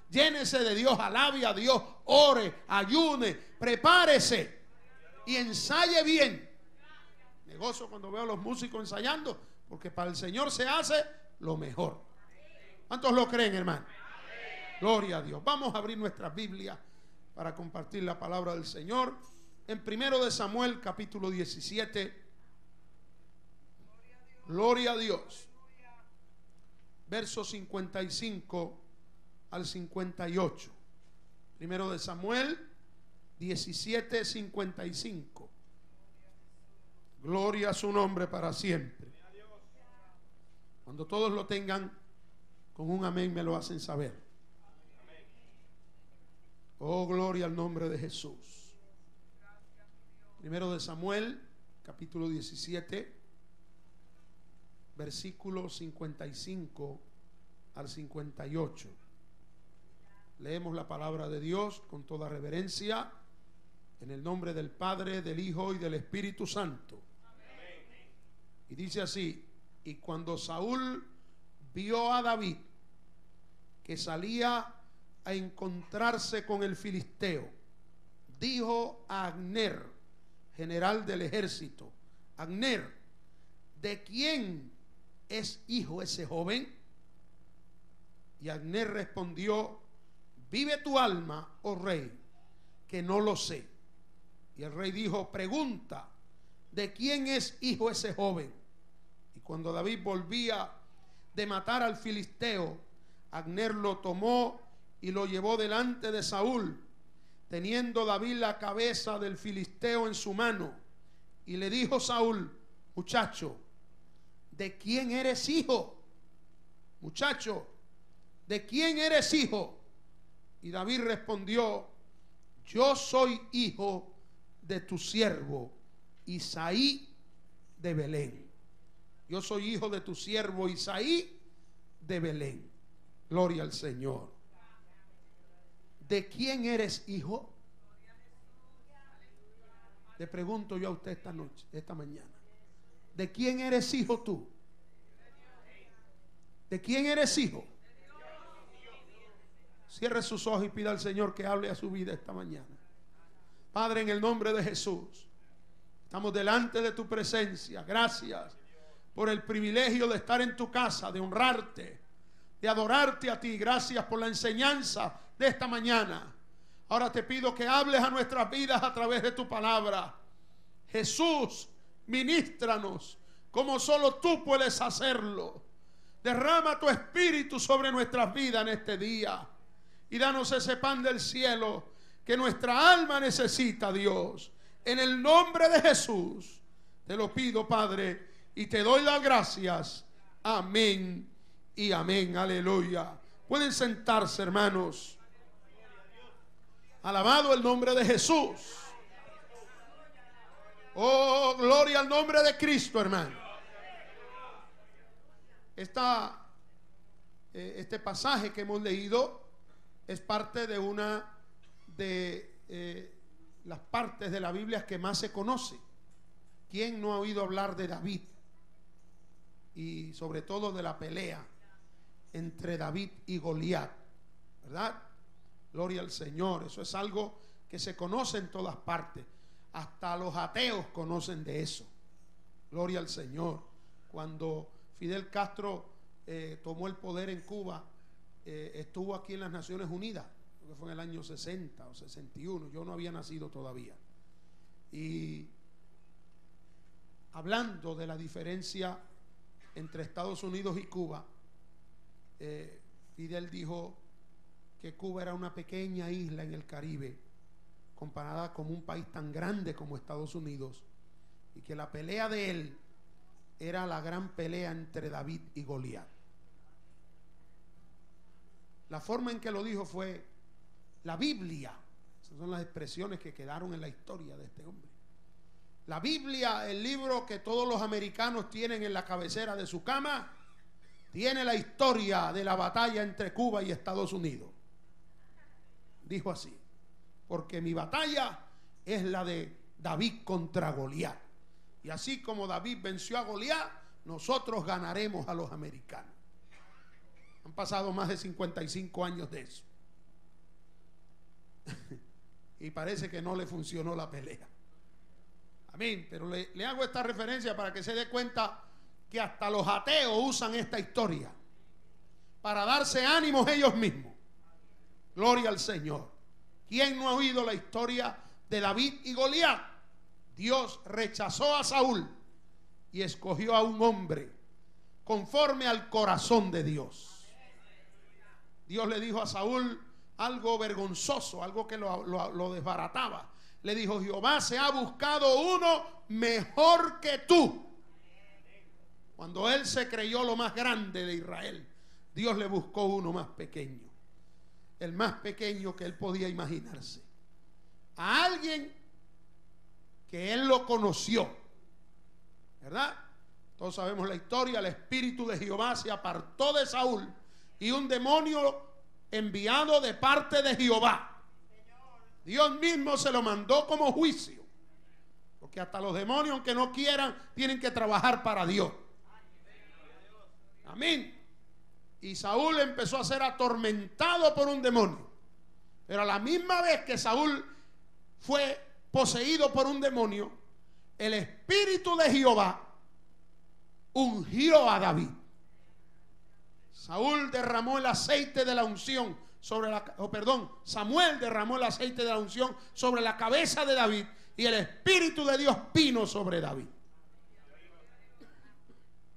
llénese de Dios, alabe a Dios, ore, ayune, prepárese y ensaye bien. Me gozo cuando veo a los músicos ensayando, porque para el Señor se hace lo mejor. ¿Cuántos lo creen, hermano? Gloria a Dios. Vamos a abrir nuestras Biblias para compartir la palabra del Señor. En 1 de Samuel, capítulo 17. Gloria a Dios. Versos 55 al 58. 1 de Samuel 17, 55. Gloria a su nombre para siempre. Cuando todos lo tengan, con un amén me lo hacen saber. Oh, gloria al nombre de Jesús. 1 de Samuel, capítulo 17, versículos 55 al 58. Leemos la palabra de Dios con toda reverencia, en el nombre del Padre, del Hijo y del Espíritu Santo. Y dice así: y cuando Saúl vio a David que salía a encontrarse con el filisteo, dijo a Abner, general del ejército: Abner, ¿de quién es hijo ese joven? Y Abner respondió: vive tu alma, oh rey, que no lo sé. Y el rey dijo: pregunta, ¿de quién es hijo ese joven? Y cuando David volvía de matar al filisteo, Abner lo tomó y lo llevó delante de Saúl, teniendo David la cabeza del filisteo en su mano. Y le dijo Saúl: muchacho, ¿de quién eres hijo? Muchacho, ¿de quién eres hijo? Y David respondió: yo soy hijo de tu siervo Isaí de Belén. Yo soy hijo de tu siervo Isaí de Belén. Gloria al Señor. ¿De quién eres hijo? Le pregunto yo a usted esta noche, esta mañana. ¿De quién eres hijo tú? ¿De quién eres hijo? Cierre sus ojos y pida al Señor que hable a su vida esta mañana. Padre, en el nombre de Jesús, estamos delante de tu presencia. Gracias por el privilegio de estar en tu casa, de honrarte, de adorarte a ti. Gracias por la enseñanza de esta mañana. Ahora te pido que hables a nuestras vidas a través de tu palabra. Jesús, ministranos como solo tú puedes hacerlo. Derrama tu espíritu sobre nuestras vidas en este día y danos ese pan del cielo que nuestra alma necesita, Dios. En el nombre de Jesús te lo pido, Padre, y te doy las gracias. Amén y amén. Aleluya. Pueden sentarse, hermanos. Alabado el nombre de Jesús. Oh, gloria al nombre de Cristo, hermano. Este pasaje que hemos leído es parte de una de las partes de la Biblia que más se conoce. ¿Quién no ha oído hablar de David? Y sobre todo de la pelea entre David y Goliat, ¿verdad? Gloria al Señor. Eso es algo que se conoce en todas partes. Hasta los ateos conocen de eso. Gloria al Señor. Cuando Fidel Castro tomó el poder en Cuba, estuvo aquí en las Naciones Unidas, que fue en el año 60 o 61. Yo no había nacido todavía. Y hablando de la diferencia entre Estados Unidos y Cuba, Fidel dijo que Cuba era una pequeña isla en el Caribe comparada con un país tan grande como Estados Unidos, y que la pelea de él era la gran pelea entre David y Goliat. La forma en que lo dijo fue: la Biblia, esas son las expresiones que quedaron en la historia de este hombre. La Biblia, el libro que todos los americanos tienen en la cabecera de su cama, tiene la historia de la batalla entre Cuba y Estados Unidos. Dijo así: porque mi batalla es la de David contra Goliat. Y así como David venció a Goliat, nosotros ganaremos a los americanos. Han pasado más de 55 años de eso. y parece que no le funcionó la pelea. Amén. Pero le hago esta referencia para que se dé cuenta que hasta los ateos usan esta historia para darse ánimos ellos mismos. Gloria al Señor. ¿Quién no ha oído la historia de David y Goliat? Dios rechazó a Saúl y escogió a un hombre conforme al corazón de Dios. Dios le dijo a Saúl algo vergonzoso, algo que lo desbarataba. Le dijo: Jehová se ha buscado uno mejor que tú. Cuando él se creyó lo más grande de Israel, Dios le buscó uno más pequeño, el más pequeño que él podía imaginarse, a alguien que él lo conoció, ¿verdad? Todos sabemos la historia. El espíritu de Jehová se apartó de Saúl y un demonio enviado de parte de Jehová, Dios mismo se lo mandó como juicio, porque hasta los demonios, aunque no quieran, tienen que trabajar para Dios. Amén. Y Saúl empezó a ser atormentado por un demonio, pero a la misma vez que Saúl fue poseído por un demonio, el espíritu de Jehová ungió a David. Saúl derramó el aceite de la unción sobre Samuel derramó el aceite de la unción sobre la cabeza de David, y el espíritu de Dios vino sobre David.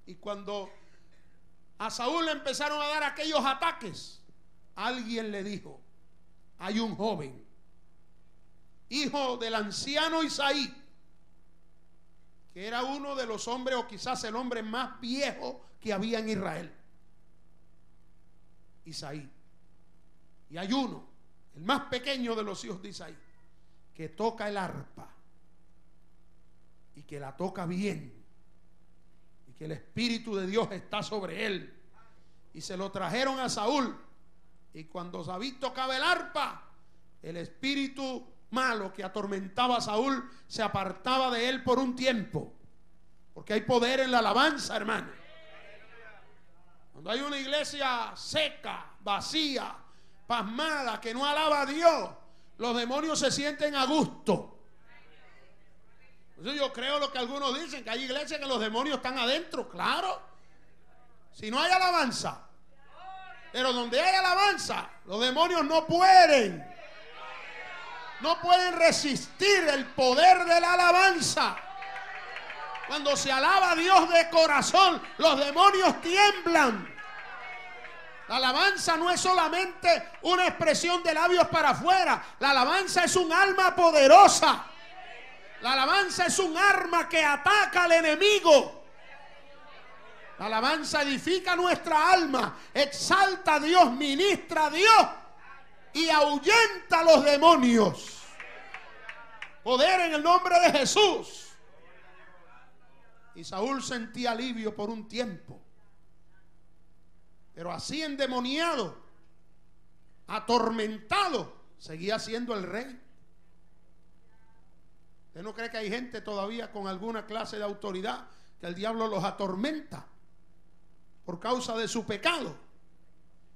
Y cuando a Saúl le empezaron a dar aquellos ataques, alguien le dijo: hay un joven, hijo del anciano Isaí, que era uno de los hombres, o quizás el hombre más viejo que había en Israel. Isaí. Y hay uno, el más pequeño de los hijos de Isaí, que toca el arpa y que la toca bien, y que el espíritu de Dios está sobre él. Y se lo trajeron a Saúl, y cuando David tocaba el arpa, el espíritu malo que atormentaba a Saúl se apartaba de él por un tiempo, porque hay poder en la alabanza, hermano. Cuando hay una iglesia seca, vacía, pasmada, que no alaba a Dios, los demonios se sienten a gusto. Entonces yo creo lo que algunos dicen, que hay iglesias que los demonios están adentro. Claro, si no hay alabanza. Pero donde hay alabanza, los demonios no pueden resistir el poder de la alabanza. Cuando se alaba a Dios de corazón, los demonios tiemblan. La alabanza no es solamente una expresión de labios para afuera. La alabanza es un alma poderosa. La alabanza es un arma que ataca al enemigo. La alabanza edifica nuestra alma, exalta a Dios, ministra a Dios y ahuyenta a los demonios. Poder en el nombre de Jesús. Y Saúl sentía alivio por un tiempo, pero así endemoniado, atormentado, seguía siendo el rey. ¿Usted no cree que hay gente todavía con alguna clase de autoridad que el diablo los atormenta por causa de su pecado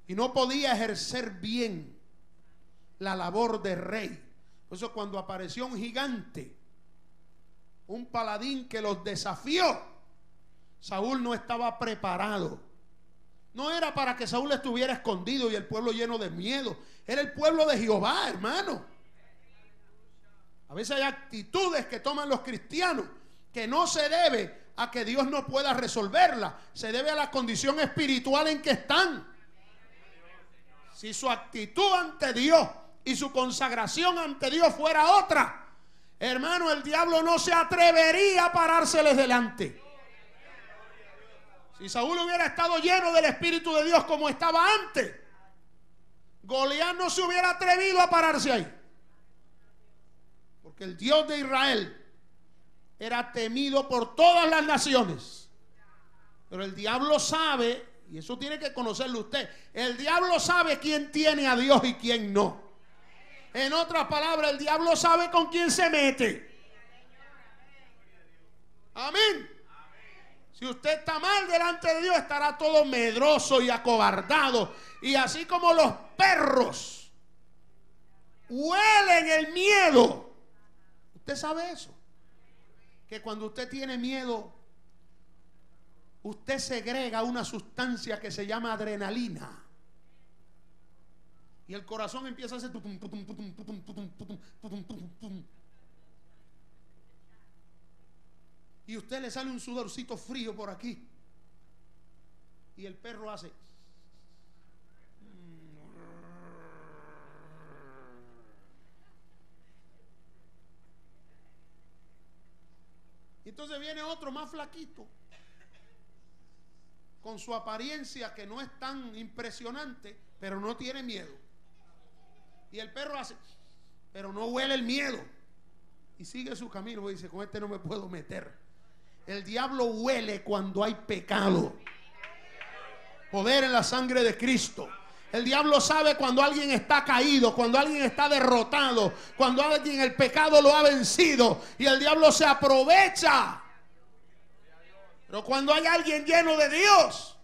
y no podía ejercer bien la labor de rey? Por eso cuando apareció un gigante, un paladín que los desafió, Saúl no estaba preparado. No era para que Saúl estuviera escondido y el pueblo lleno de miedo. Era el pueblo de Jehová, hermano. A veces hay actitudes que toman los cristianos que no se debe a que Dios no pueda resolverla, se debe a la condición espiritual en que están. Si su actitud ante Dios y su consagración ante Dios fuera otra, hermano, el diablo no se atrevería a parárseles delante. Si Saúl hubiera estado lleno del Espíritu de Dios como estaba antes, Goliat no se hubiera atrevido a pararse ahí. Porque el Dios de Israel era temido por todas las naciones. Pero el diablo sabe, y eso tiene que conocerlo usted, el diablo sabe quién tiene a Dios y quién no. En otras palabras, el diablo sabe con quién se mete. Amén. Si usted está mal delante de Dios, estará todo medroso y acobardado. Y así como los perros huelen el miedo. ¿Usted sabe eso? Que cuando usted tiene miedo, usted segrega una sustancia que se llama adrenalina. Y el corazón empieza a hacer tutum, tutum, tutum, tutum, tutum, tutum, tutum, tutum, tutum. Y a usted le sale un sudorcito frío por aquí. Y el perro hace. Y entonces viene otro más flaquito, con su apariencia que no es tan impresionante, pero no tiene miedo. Y el perro hace, pero no huele el miedo. Y sigue su camino y dice, con este no me puedo meter. El diablo huele cuando hay pecado. Poder en la sangre de Cristo. El diablo sabe cuando alguien está caído, cuando alguien está derrotado, cuando alguien el pecado lo ha vencido. Y el diablo se aprovecha. Pero cuando hay alguien lleno de Dios,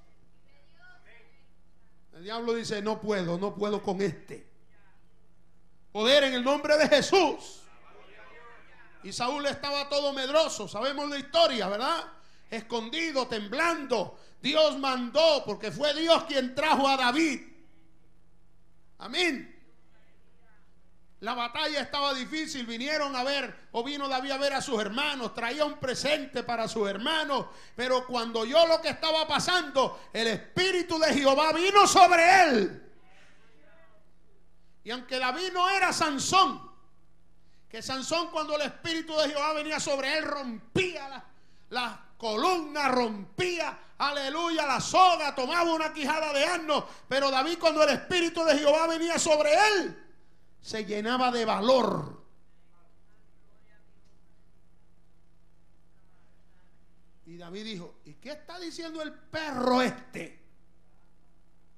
el diablo dice, no puedo con este. Poder en el nombre de Jesús. Y Saúl estaba todo medroso, sabemos la historia, ¿verdad? Escondido, temblando. Dios mandó, porque fue Dios quien trajo a David. Amén. La batalla estaba difícil, vinieron a ver, o vino David a ver a sus hermanos, traía un presente para sus hermanos, pero cuando oyó lo que estaba pasando, el Espíritu de Jehová vino sobre él. Y aunque David no era Sansón, que Sansón cuando el Espíritu de Jehová venía sobre él rompía la columna, rompía, aleluya, la soga, tomaba una quijada de asno, pero David cuando el Espíritu de Jehová venía sobre él, se llenaba de valor. Y David dijo, ¿y qué está diciendo el perro este?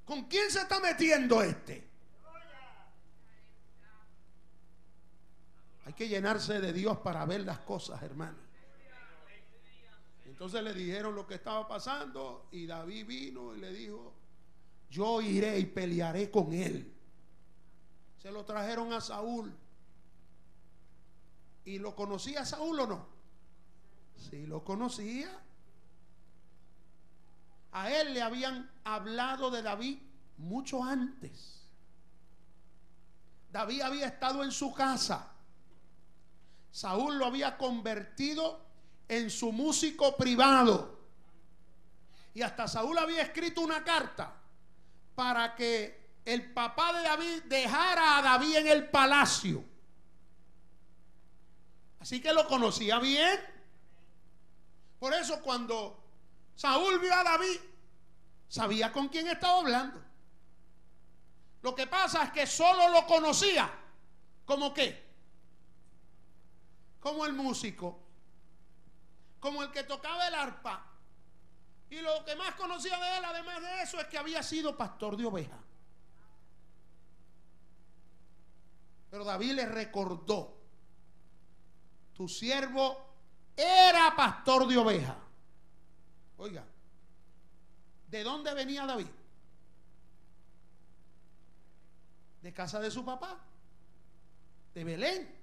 ¿Con quién se está metiendo este? Hay que llenarse de Dios para ver las cosas, hermano. Entonces le dijeron lo que estaba pasando y David vino y le dijo, yo iré y pelearé con él. Se lo trajeron a Saúl. ¿Y lo conocía Saúl o no? Sí, lo conocía. A él le habían hablado de David mucho antes. David había estado en su casa. Saúl lo había convertido en su músico privado. Y hasta Saúl había escrito una carta para que el papá de David dejara a David en el palacio. Así que lo conocía bien. Por eso cuando Saúl vio a David, sabía con quién estaba hablando. Lo que pasa es que solo lo conocía como qué, como el músico, como el que tocaba el arpa. Y lo que más conocía de él, además de eso, es que había sido pastor de ovejas. Pero David le recordó, tu siervo era pastor de ovejas. Oiga, ¿de dónde venía David? De casa de su papá, de Belén.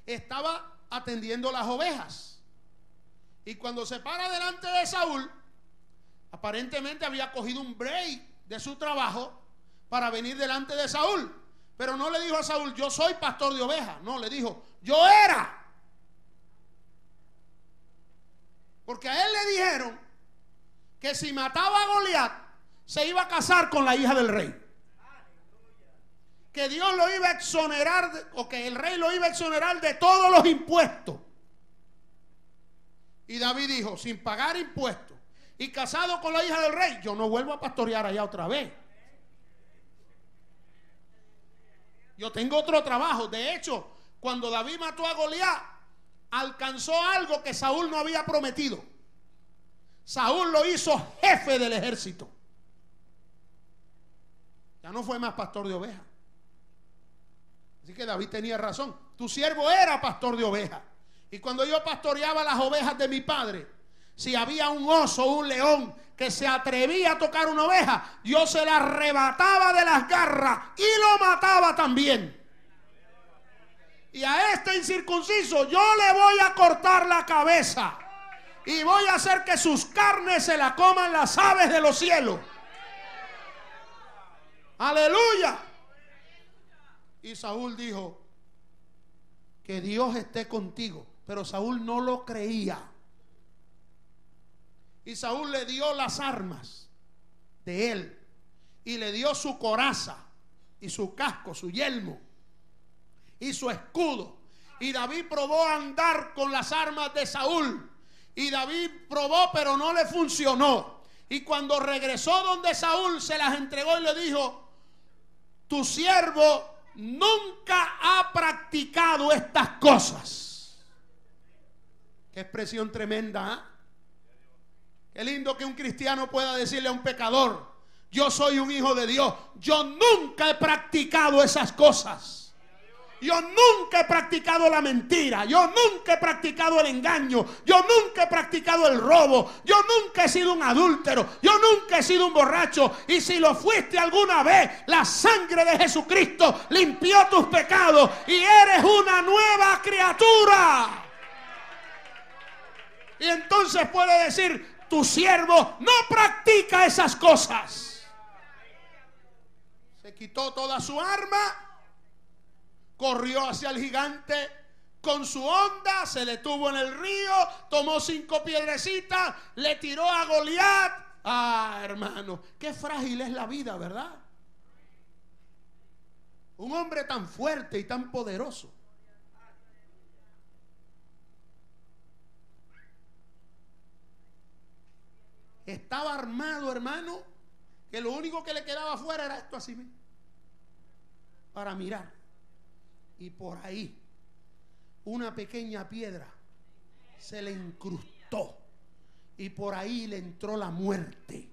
Estaba atendiendo las ovejas. Y cuando se para delante de Saúl, aparentemente había cogido un break de su trabajo para venir delante de Saúl. Pero no le dijo a Saúl, yo soy pastor de ovejas. No, le dijo, yo era. Porque a él le dijeron que si mataba a Goliat, se iba a casar con la hija del rey. Que Dios lo iba a exonerar, o que el rey lo iba a exonerar de todos los impuestos. Y David dijo, sin pagar impuestos y casado con la hija del rey, yo no vuelvo a pastorear allá otra vez. Yo tengo otro trabajo. De hecho, cuando David mató a Goliat, alcanzó algo que Saúl no había prometido. Saúl lo hizo jefe del ejército. Ya no fue más pastor de ovejas. Así que David tenía razón. Tu siervo era pastor de ovejas. Y cuando yo pastoreaba las ovejas de mi padre, si había un oso o un león que se atrevía a tocar una oveja, yo se la arrebataba de las garras y lo mataba también. Y a este incircunciso yo le voy a cortar la cabeza. Y voy a hacer que sus carnes se la coman las aves de los cielos. Aleluya. Y Saúl dijo: que Dios esté contigo. Pero Saúl no lo creía. Y Saúl le dio las armas de él. Y le dio su coraza y su casco, su yelmo y su escudo. Y David probó a andar con las armas de Saúl. Y David probó, pero no le funcionó. Y cuando regresó donde Saúl, se las entregó y le dijo: tu siervo nunca ha practicado estas cosas. Qué expresión tremenda, ¿eh? Qué lindo que un cristiano pueda decirle a un pecador: yo soy un hijo de Dios. Yo nunca he practicado esas cosas. Yo nunca he practicado la mentira. Yo nunca he practicado el engaño. Yo nunca he practicado el robo. Yo nunca he sido un adúltero. Yo nunca he sido un borracho. Y si lo fuiste alguna vez, la sangre de Jesucristo limpió tus pecados y eres una nueva criatura. Y entonces puede decir: tu siervo no practica esas cosas. Se quitó toda su arma, corrió hacia el gigante con su honda, se detuvo en el río, tomó 5 piedrecitas, le tiró a Goliat. Ah, hermano, qué frágil es la vida, ¿verdad? Un hombre tan fuerte y tan poderoso. Estaba armado, hermano, que lo único que le quedaba afuera era esto así mismo, para mirar. Y por ahí una pequeña piedra se le incrustó y por ahí le entró la muerte.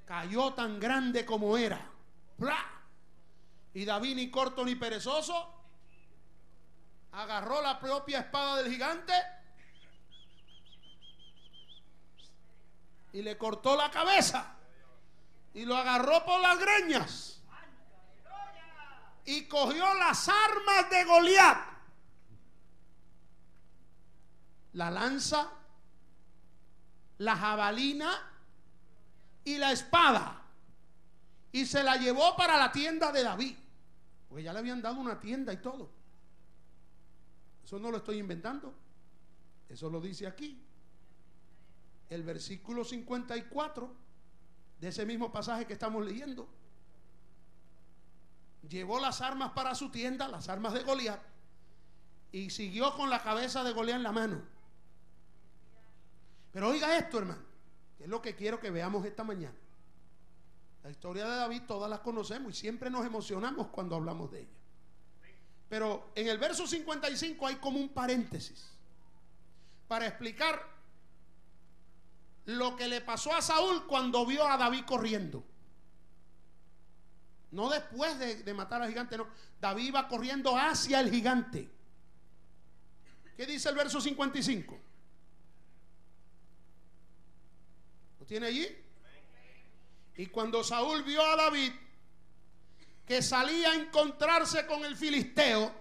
Cayó tan grande como era. ¡Plah! Y David, ni corto ni perezoso, agarró la propia espada del gigante y le cortó la cabeza y lo agarró por las greñas y cogió las armas de Goliat, la lanza, la jabalina y la espada, y se la llevó para la tienda de David, porque ya le habían dado una tienda y todo. Eso no lo estoy inventando, eso lo dice aquí el versículo 54 de ese mismo pasaje que estamos leyendo. Llevó las armas para su tienda, las armas de Goliat, y siguió con la cabeza de Goliat en la mano. Pero oiga esto, hermano, que es lo que quiero que veamos esta mañana. La historia de David todas las conocemos y siempre nos emocionamos cuando hablamos de ella. Pero en el verso 55 hay como un paréntesis para explicar lo que le pasó a Saúl cuando vio a David corriendo. No después de matar al gigante, no. David iba corriendo hacia el gigante. ¿Qué dice el verso 55? ¿Lo tiene allí? Y cuando Saúl vio a David que salía a encontrarse con el filisteo,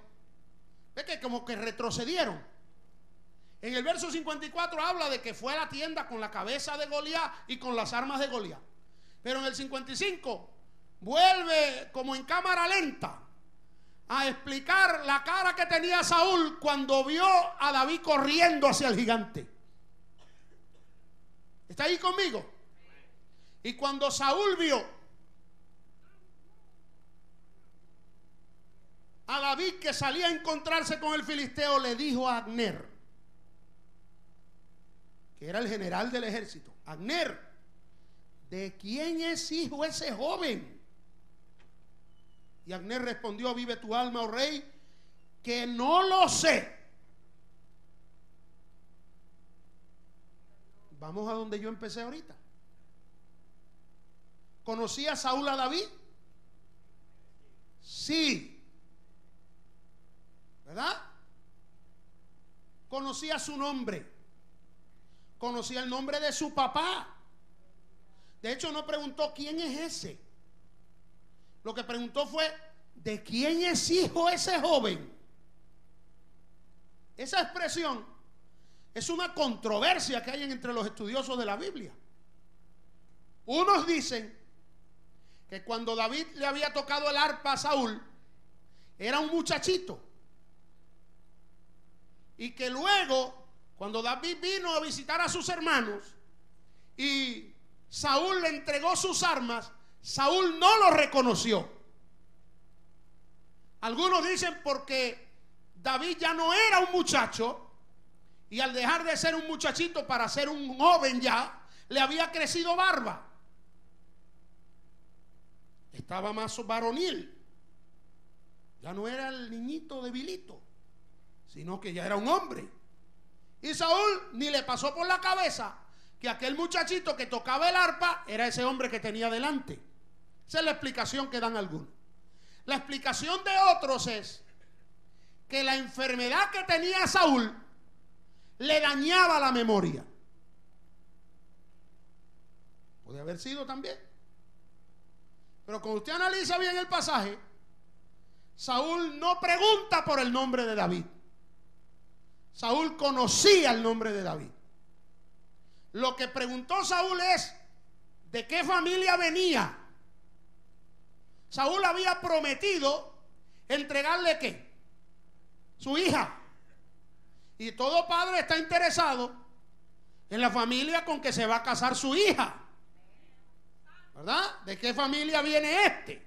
ve que como que retrocedieron. En el verso 54 habla de que fue a la tienda con la cabeza de Goliat y con las armas de Goliat. Pero en el 55 vuelve como en cámara lenta a explicar la cara que tenía Saúl cuando vio a David corriendo hacia el gigante. ¿Está ahí conmigo? Y cuando Saúl vio a David que salía a encontrarse con el filisteo, le dijo a Abner, que era el general del ejército: Abner, ¿de quién es hijo ese joven? Y Abner respondió: vive tu alma, oh rey, que no lo sé. Vamos a donde yo empecé ahorita. ¿Conocía Saúl a David? Sí. ¿Verdad? Conocía su nombre. Conocía el nombre de su papá. De hecho, no preguntó quién es ese. Lo que preguntó fue: ¿de quién es hijo ese joven? Esa expresión es una controversia que hay entre los estudiosos de la Biblia. Unos dicen que cuando David le había tocado el arpa a Saúl, era un muchachito, y que luego, cuando David vino a visitar a sus hermanos y Saúl le entregó sus armas, Saúl no lo reconoció. Algunos dicen porque David ya no era un muchacho, y al dejar de ser un muchachito para ser un joven ya, le había crecido barba. Estaba más varonil. Ya no era el niñito debilito, sino que ya era un hombre. Y Saúl ni le pasó por la cabeza que aquel muchachito que tocaba el arpa era ese hombre que tenía delante. Esa es la explicación que dan algunos. La explicación de otros es que la enfermedad que tenía Saúl le dañaba la memoria. Puede haber sido también. Pero cuando usted analiza bien el pasaje, Saúl no pregunta por el nombre de David. Saúl conocía el nombre de David. Lo que preguntó Saúl es ¿de qué familia venía? Saúl había prometido entregarle ¿qué? Su hija. Y todo padre está interesado en la familia con que se va a casar su hija, ¿verdad? ¿De qué familia viene este?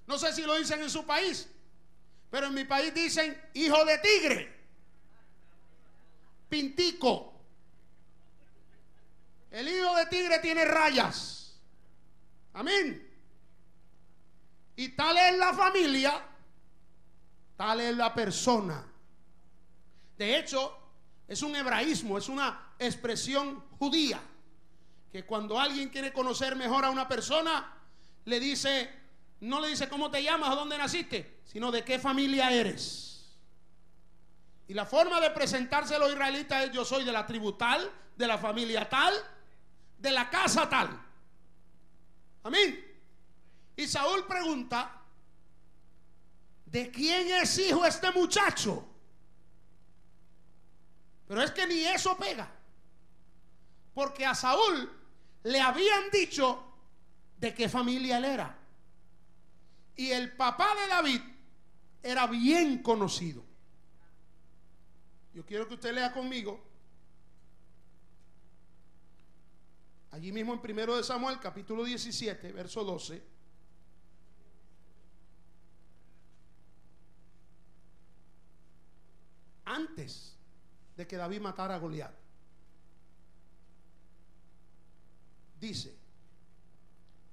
No sé si lo dicen en su país, pero en mi país dicen hijo de tigre, pintico. El hijo de tigre tiene rayas. Amén. Y tal es la familia, tal es la persona. De hecho, es un hebraísmo, es una expresión judía, que cuando alguien quiere conocer mejor a una persona, le dice, no le dice cómo te llamas o dónde naciste, sino de qué familia eres. Y la forma de presentarse a los israelitas es: yo soy de la tribu tal, de la familia tal, de la casa tal. Amén. Y Saúl pregunta: ¿de quién es hijo este muchacho? Pero es que ni eso pega, porque a Saúl le habían dicho de qué familia él era, y el papá de David era bien conocido. Yo quiero que usted lea conmigo allí mismo en 1 de Samuel capítulo 17 verso 12. Antes de que David matara a Goliat, dice: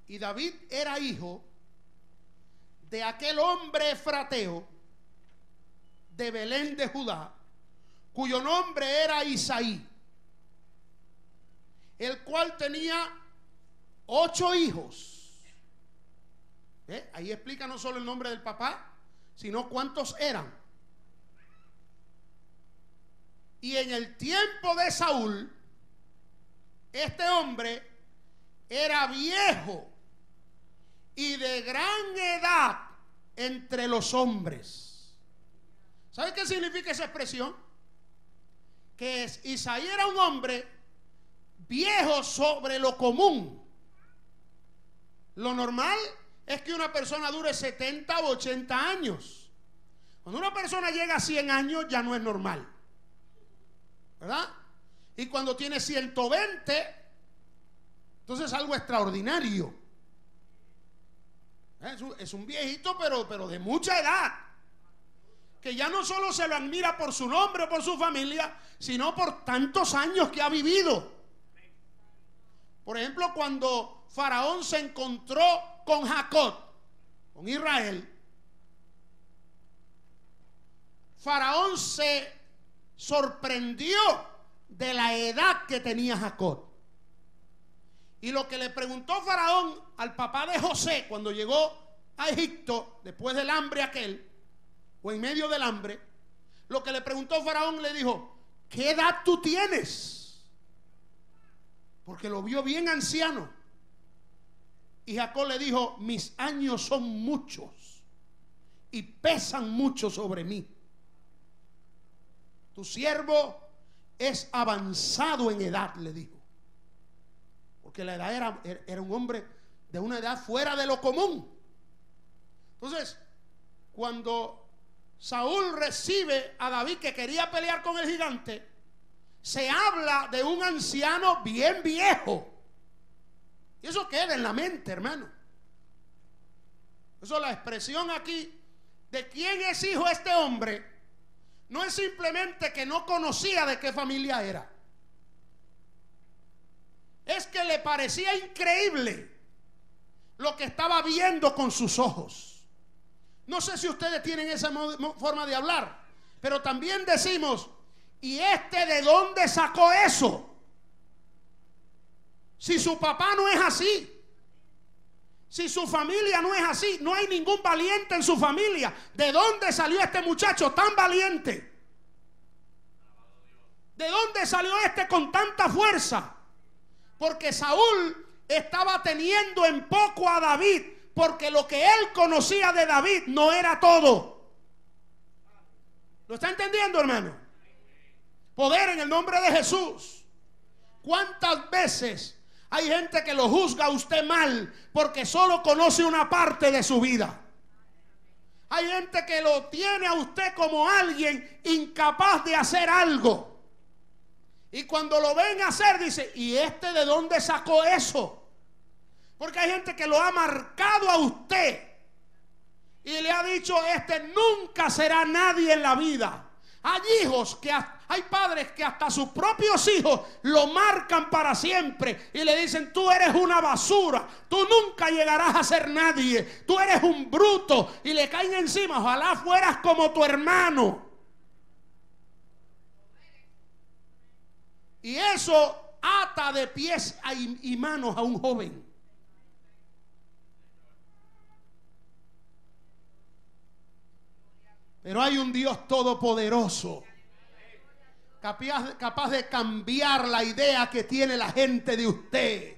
y David era hijo de aquel hombre efrateo de Belén de Judá, cuyo nombre era Isaí, el cual tenía 8 hijos. Ahí explica no solo el nombre del papá, sino cuántos eran. Y en el tiempo de Saúl, este hombre era viejo y de gran edad entre los hombres. ¿Sabe qué significa esa expresión? Que Isaí era un hombre viejo sobre lo común. Lo normal es que una persona dure 70 o 80 años. Cuando una persona llega a 100 años ya no es normal, ¿verdad? Y cuando tiene 120, entonces es algo extraordinario. Es un viejito pero de mucha edad, que ya no solo se lo admira por su nombre o por su familia, sino por tantos años que ha vivido. Por ejemplo, cuando Faraón se encontró con Jacob, con Israel, Faraón se sorprendió de la edad que tenía Jacob. Y lo que le preguntó Faraón al papá de José cuando llegó a Egipto, después del hambre aquel, o en medio del hambre, lo que le preguntó Faraón, le dijo: ¿qué edad tú tienes? Porque lo vio bien anciano. Y Jacob le dijo: mis años son muchos. y pesan mucho sobre mí. Tu siervo es avanzado en edad, le dijo. Porque la edad era un hombre de una edad fuera de lo común. Entonces, cuando Saúl recibe a David que quería pelear con el gigante, se habla de un anciano bien viejo. Y eso queda en la mente, hermano. Eso, la expresión aquí de quién es hijo este hombre, no es simplemente que no conocía de qué familia era. Es que le parecía increíble lo que estaba viendo con sus ojos. No sé si ustedes tienen esa forma de hablar, pero también decimos, ¿y este de dónde sacó eso? Si su papá no es así, si su familia no es así, no hay ningún valiente en su familia. ¿De dónde salió este muchacho tan valiente? ¿De dónde salió este con tanta fuerza? Porque Saúl estaba teniendo en poco a David, porque lo que él conocía de David no era todo. ¿Lo está entendiendo, hermano? Poder en el nombre de Jesús. ¿Cuántas veces hay gente que lo juzga a usted mal porque solo conoce una parte de su vida? Hay gente que lo tiene a usted como alguien incapaz de hacer algo. Y cuando lo ven hacer, dice, ¿y este de dónde sacó eso? Porque hay gente que lo ha marcado a usted y le ha dicho, este nunca será nadie en la vida. Hay hijos que hay padres que hasta sus propios hijos lo marcan para siempre y le dicen, tú eres una basura, tú nunca llegarás a ser nadie, tú eres un bruto, y le caen encima, ojalá fueras como tu hermano. Y eso ata de pies y manos a un joven. Pero hay un Dios todopoderoso, capaz de cambiar la idea que tiene la gente de usted.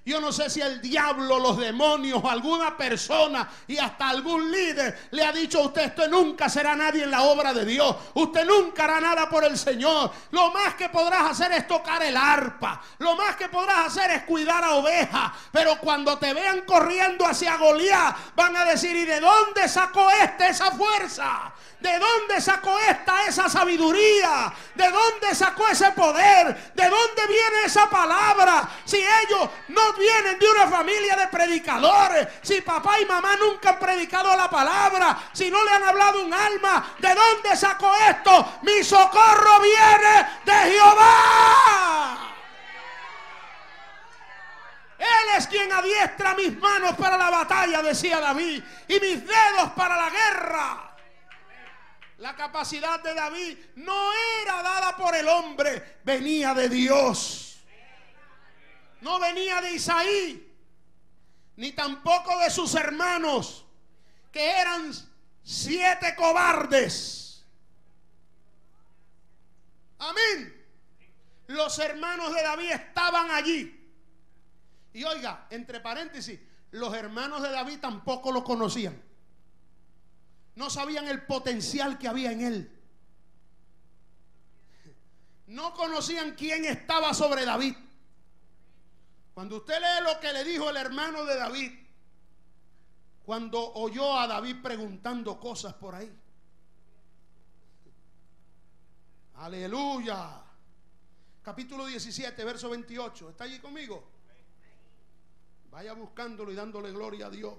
Yo no sé si el diablo, los demonios, alguna persona y hasta algún líder le ha dicho a usted, usted nunca será nadie en la obra de Dios, usted nunca hará nada por el Señor, lo más que podrás hacer es tocar el arpa, lo más que podrás hacer es cuidar a ovejas. Pero cuando te vean corriendo hacia Goliat, van a decir, ¿y de dónde sacó esa fuerza? ¿De dónde sacó esa sabiduría? ¿De dónde sacó ese poder? ¿De dónde viene esa palabra? Si ellos no vienen de una familia de predicadores, si papá y mamá nunca han predicado la palabra, si no le han hablado un alma, ¿de dónde sacó esto? Mi socorro viene de Jehová. Él es quien adiestra mis manos para la batalla, decía David, y mis dedos para la guerra. La capacidad de David no era dada por el hombre, venía de Dios. No venía de Isaí, ni tampoco de sus hermanos, que eran 7 cobardes. Amén. Los hermanos de David estaban allí. Y oiga, entre paréntesis, los hermanos de David tampoco lo conocían. No sabían el potencial que había en él. No conocían quién estaba sobre David. Cuando usted lee lo que le dijo el hermano de David, cuando oyó a David preguntando cosas por ahí. Aleluya. Capítulo 17, verso 28. ¿Está allí conmigo? Vaya buscándolo y dándole gloria a Dios.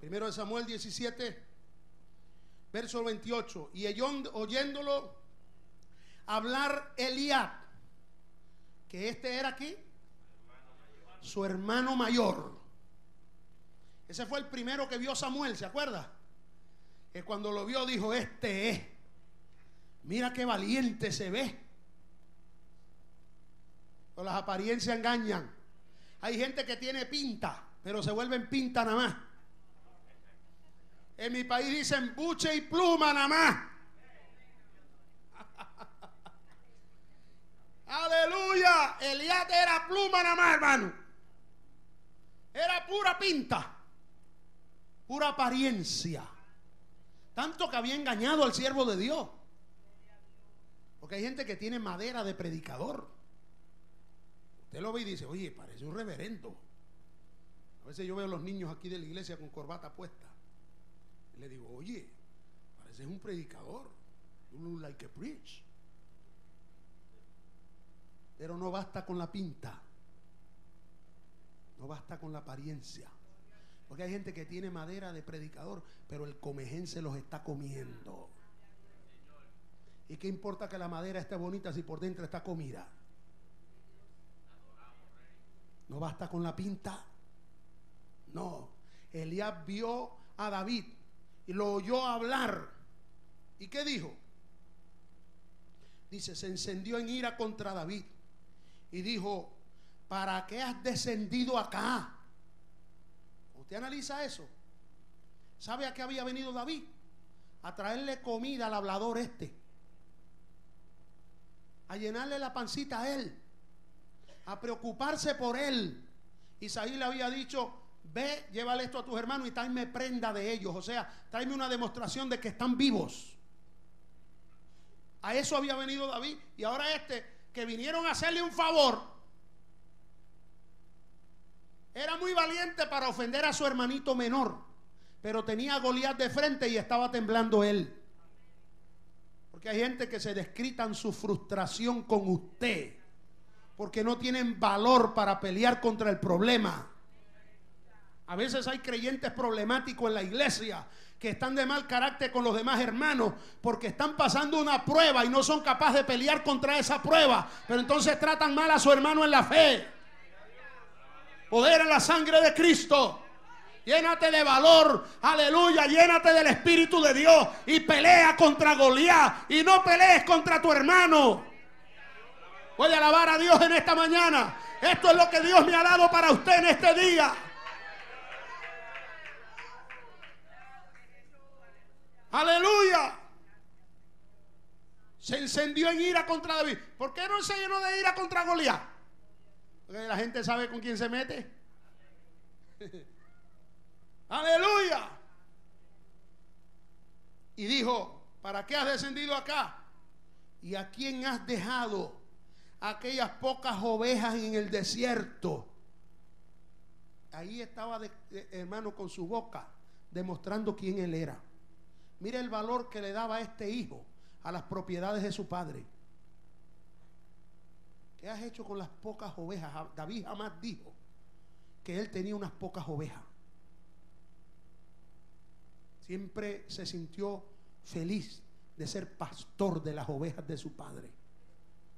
Primero de Samuel 17, verso 28. Y oyéndolo hablar Eliab, que este era aquí, su hermano mayor. Ese fue el primero que vio Samuel, ¿se acuerda? Que cuando lo vio dijo, este es. Mira qué valiente se ve. Pero las apariencias engañan. Hay gente que tiene pinta, pero se vuelven pinta nada más. En mi país dicen buche y pluma nada más. Aleluya. Eliab era pluma nada más, hermano. Era pura pinta, pura apariencia. Tanto que había engañado al siervo de Dios. Porque hay gente que tiene madera de predicador. Usted lo ve y dice, oye, parece un reverendo. A veces yo veo a los niños aquí de la iglesia con corbata puesta. Y le digo, oye, pareces un predicador. You look like a preach. Pero no basta con la pinta. No basta con la apariencia. Porque hay gente que tiene madera de predicador, pero el comején se los está comiendo. ¿Y qué importa que la madera esté bonita si por dentro está comida? No basta con la pinta. No. Eliab vio a David y lo oyó hablar. ¿Y qué dijo? Dice, se encendió en ira contra David y dijo, ¿para qué has descendido acá? Usted analiza eso. ¿Sabe a qué había venido David? A traerle comida al hablador este, a llenarle la pancita a él, a preocuparse por él. Isaí le había dicho, ve, llévale esto a tus hermanos y tráeme prenda de ellos. O sea, tráeme una demostración de que están vivos. A eso había venido David. Y ahora que vinieron a hacerle un favor, era muy valiente para ofender a su hermanito menor, pero tenía a Goliat de frente y estaba temblando él. Porque hay gente que se descritan su frustración con usted, porque no tienen valor para pelear contra el problema. A veces hay creyentes problemáticos en la iglesia que están de mal carácter con los demás hermanos porque están pasando una prueba y no son capaces de pelear contra esa prueba, pero entonces tratan mal a su hermano en la fe. Poder en la sangre de Cristo. Llénate de valor, aleluya, llénate del Espíritu de Dios y pelea contra Goliat y no pelees contra tu hermano. Voy a alabar a Dios en esta mañana. Esto es lo que Dios me ha dado para usted en este día. Aleluya. Se encendió en ira contra David. ¿Por qué no se llenó de ira contra Goliat? Porque la gente sabe con quién se mete. Aleluya. Y dijo, ¿para qué has descendido acá? ¿Y a quién has dejado aquellas pocas ovejas en el desierto? Ahí estaba, hermano, con su boca demostrando quién él era. Mira el valor que le daba a este hijo a las propiedades de su padre. ¿Qué has hecho con las pocas ovejas? David jamás dijo que él tenía unas pocas ovejas. Siempre se sintió feliz de ser pastor de las ovejas de su padre.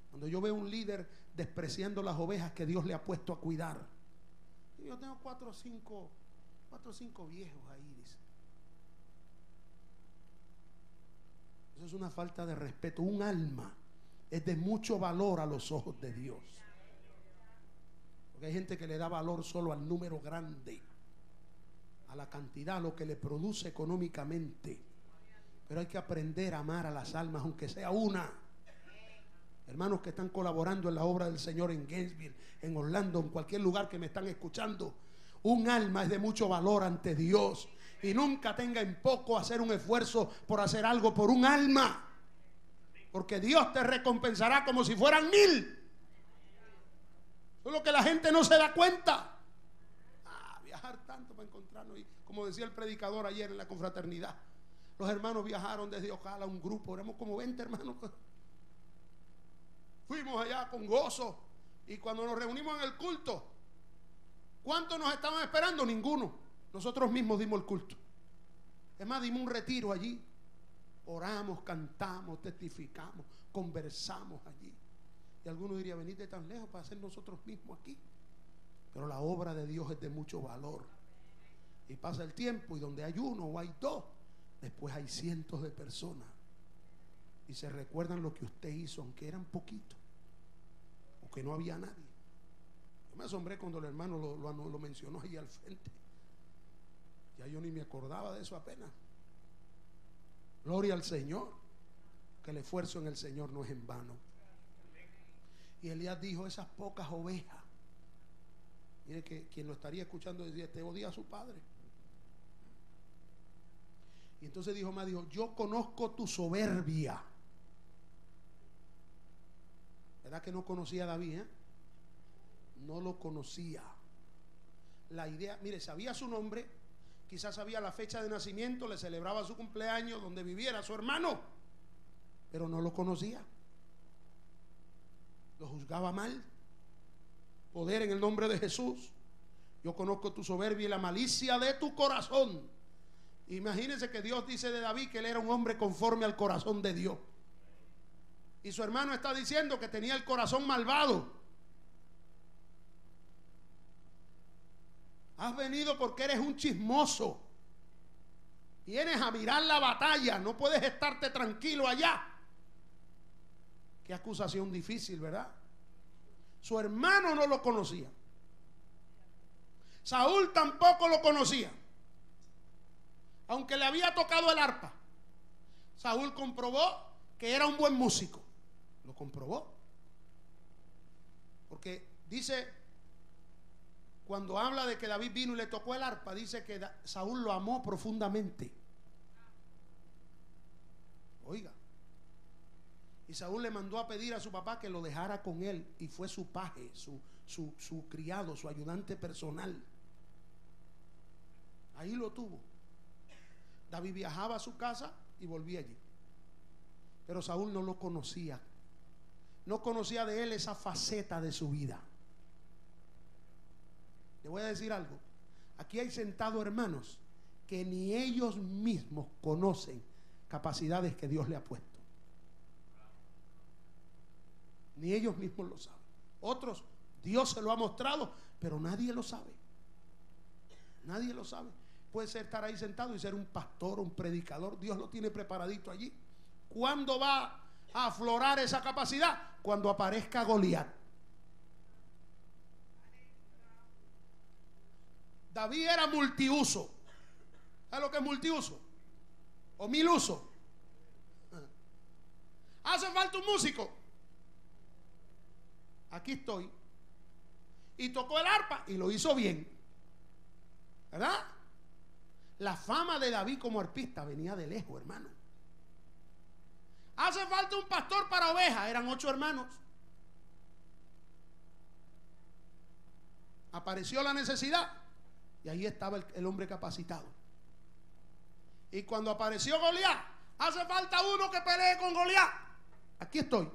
Cuando yo veo un líder despreciando las ovejas que Dios le ha puesto a cuidar. Yo tengo 4 o 5 viejos ahí, dice. Eso es una falta de respeto. Un alma es de mucho valor a los ojos de Dios. Porque hay gente que le da valor solo al número grande, a la cantidad, a lo que le produce económicamente. Pero hay que aprender a amar a las almas, aunque sea una. Hermanos que están colaborando en la obra del Señor en Gainesville, en Orlando, en cualquier lugar que me están escuchando, un alma es de mucho valor ante Dios. Y nunca tenga en poco hacer un esfuerzo por hacer algo por un alma, porque Dios te recompensará como si fueran 1000. Solo que la gente no se da cuenta. Viajar tanto para encontrarnos. Y como decía el predicador ayer en la confraternidad, los hermanos viajaron desde Ocala, un grupo, éramos como 20 hermanos. Fuimos allá con gozo. Y cuando nos reunimos en el culto, ¿cuántos nos estaban esperando? Ninguno. Nosotros mismos dimos el culto. Es más, dimos un retiro allí. Oramos, cantamos, testificamos, conversamos allí. Y algunos dirían, venid de tan lejos para hacer nosotros mismos aquí. Pero la obra de Dios es de mucho valor. Y pasa el tiempo y donde hay uno o hay dos, después hay cientos de personas. Y se recuerdan lo que usted hizo, aunque eran poquitos, o que no había nadie. Yo me asombré cuando el hermano lo mencionó ahí al frente. Ya yo ni me acordaba de eso apenas. Gloria al Señor, que el esfuerzo en el Señor no es en vano. Y Elías dijo: esas pocas ovejas. Mire que quien lo estaría escuchando decía: te odia a su padre. Y entonces dijo más, dijo: yo conozco tu soberbia. ¿Verdad que no conocía a David? No lo conocía. La idea, mire, sabía su nombre, quizás sabía la fecha de nacimiento, le celebraba su cumpleaños, donde viviera su hermano, pero no lo conocía. Lo juzgaba mal. Poder en el nombre de Jesús. Yo conozco tu soberbia y la malicia de tu corazón. Imagínense que Dios dice de David que él era un hombre conforme al corazón de Dios. Y su hermano está diciendo que tenía el corazón malvado. Has venido porque eres un chismoso. Vienes a mirar la batalla. No puedes estarte tranquilo allá. Qué acusación difícil, ¿verdad? Su hermano no lo conocía. Saúl tampoco lo conocía. Aunque le había tocado el arpa. Saúl comprobó que era un buen músico. Lo comprobó. Porque dice, cuando habla de que David vino y le tocó el arpa, dice que Saúl lo amó profundamente. Oiga. Y Saúl le mandó a pedir a su papá que lo dejara con él. Y fue su paje, su criado, su ayudante personal. Ahí lo tuvo. David viajaba a su casa y volvía allí. Pero Saúl no lo conocía. No conocía de él esa faceta de su vida. Le voy a decir algo. Aquí hay sentados hermanos que ni ellos mismos conocen capacidades que Dios le ha puesto. Ni ellos mismos lo saben. Otros, Dios se lo ha mostrado, pero nadie lo sabe. Nadie lo sabe. Puede ser estar ahí sentado y ser un pastor, un predicador. Dios lo tiene preparadito allí. ¿Cuándo va a aflorar esa capacidad? Cuando aparezca Goliat. David era multiuso. ¿Sabes lo que es multiuso? O mil usos. Hace falta un músico. Aquí estoy. Y tocó el arpa y lo hizo bien. ¿Verdad? La fama de David como arpista venía de lejos, hermano. Hace falta un pastor para ovejas. Eran 8 hermanos. Apareció la necesidad y ahí estaba el hombre capacitado. Y cuando apareció Goliat, hace falta uno que pelee con Goliat. Aquí estoy.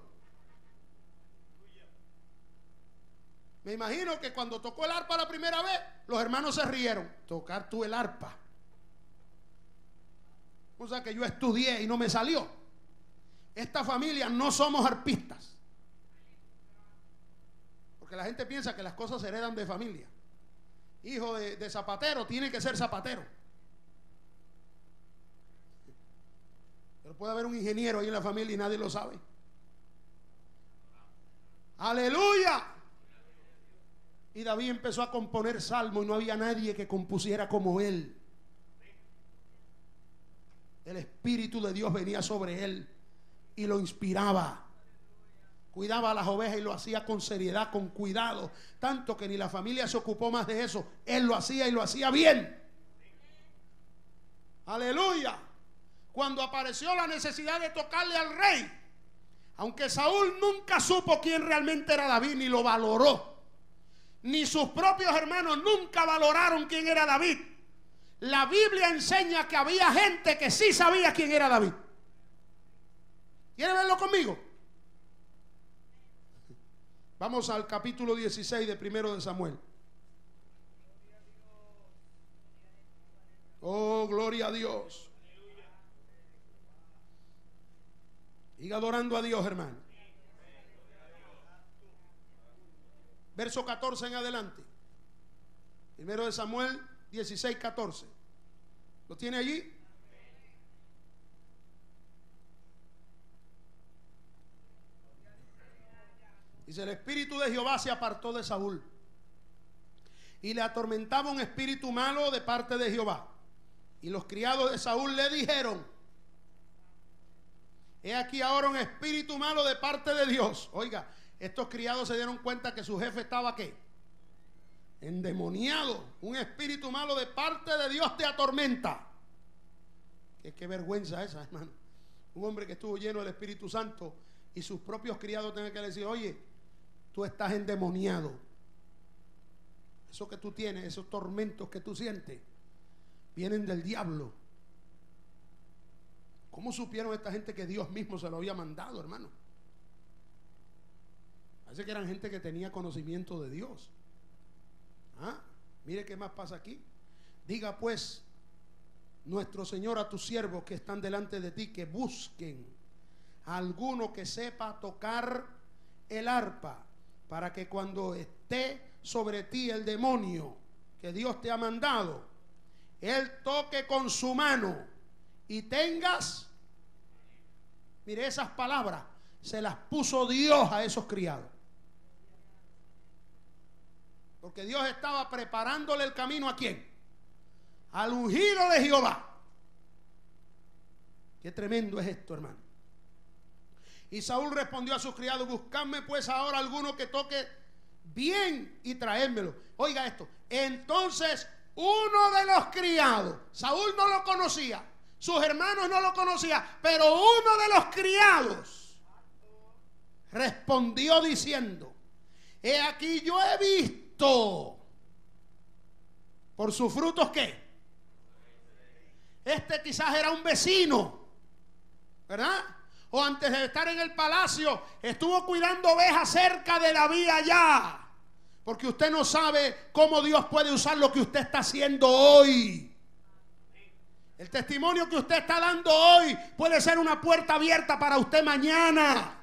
Me imagino que cuando tocó el arpa la primera vez, los hermanos se rieron. Tocar tú el arpa. O sea que yo estudié y no me salió. Esta familia no somos arpistas. Porque la gente piensa que las cosas se heredan de familia. Hijo de zapatero tiene que ser zapatero. Pero puede haber un ingeniero ahí en la familia y nadie lo sabe. ¡Aleluya! Y David empezó a componer salmos y no había nadie que compusiera como él. El Espíritu de Dios venía sobre él y lo inspiraba. Cuidaba a las ovejas y lo hacía con seriedad, con cuidado. Tanto que ni la familia se ocupó más de eso. Él lo hacía y lo hacía bien. Aleluya. Cuando apareció la necesidad de tocarle al rey, aunque Saúl nunca supo quién realmente era David, ni lo valoró, ni sus propios hermanos nunca valoraron quién era David, la Biblia enseña que había gente que sí sabía quién era David. ¿Quiere verlo conmigo? Vamos al capítulo 16 de Primero de Samuel. Oh, gloria a Dios. Siga adorando a Dios, hermano. Verso 14 en adelante. Primero de Samuel 16, 14. ¿Lo tiene allí? Dice: el espíritu de Jehová se apartó de Saúl y le atormentaba un espíritu malo de parte de Jehová. Y los criados de Saúl le dijeron: he aquí ahora un espíritu malo de parte de Dios. Oiga, Estos criados se dieron cuenta que su jefe estaba ¿qué? Endemoniado. Un espíritu malo de parte de Dios te atormenta. Qué vergüenza esa, hermano. Un hombre que estuvo lleno del Espíritu Santo y sus propios criados tienen que decir: oye, tú estás endemoniado. Eso que tú tienes, esos tormentos que tú sientes, vienen del diablo. ¿Cómo supieron esta gente que Dios mismo se lo había mandado, hermano? Parece que eran gente que tenía conocimiento de Dios. Mire qué más pasa aquí. Diga pues nuestro Señor a tus siervos que están delante de ti, que busquen a alguno que sepa tocar el arpa, para que cuando esté sobre ti el demonio que Dios te ha mandado, él toque con su mano y tengas. Mire, esas palabras se las puso Dios a esos criados, porque Dios estaba preparándole el camino. ¿A quién? Al ungido de Jehová. Qué tremendo es esto, hermano. Y Saúl respondió a sus criados: buscadme pues ahora alguno que toque bien y traérmelo. Oiga esto. Entonces uno de los criados, Saúl no lo conocía, sus hermanos no lo conocían, pero uno de los criados respondió diciendo: he aquí, yo he visto por sus frutos que este quizás era un vecino, ¿verdad? O antes de estar en el palacio estuvo cuidando ovejas cerca de David allá. Porque usted no sabe cómo Dios puede usar lo que usted está haciendo hoy. El testimonio que usted está dando hoy puede ser una puerta abierta para usted mañana.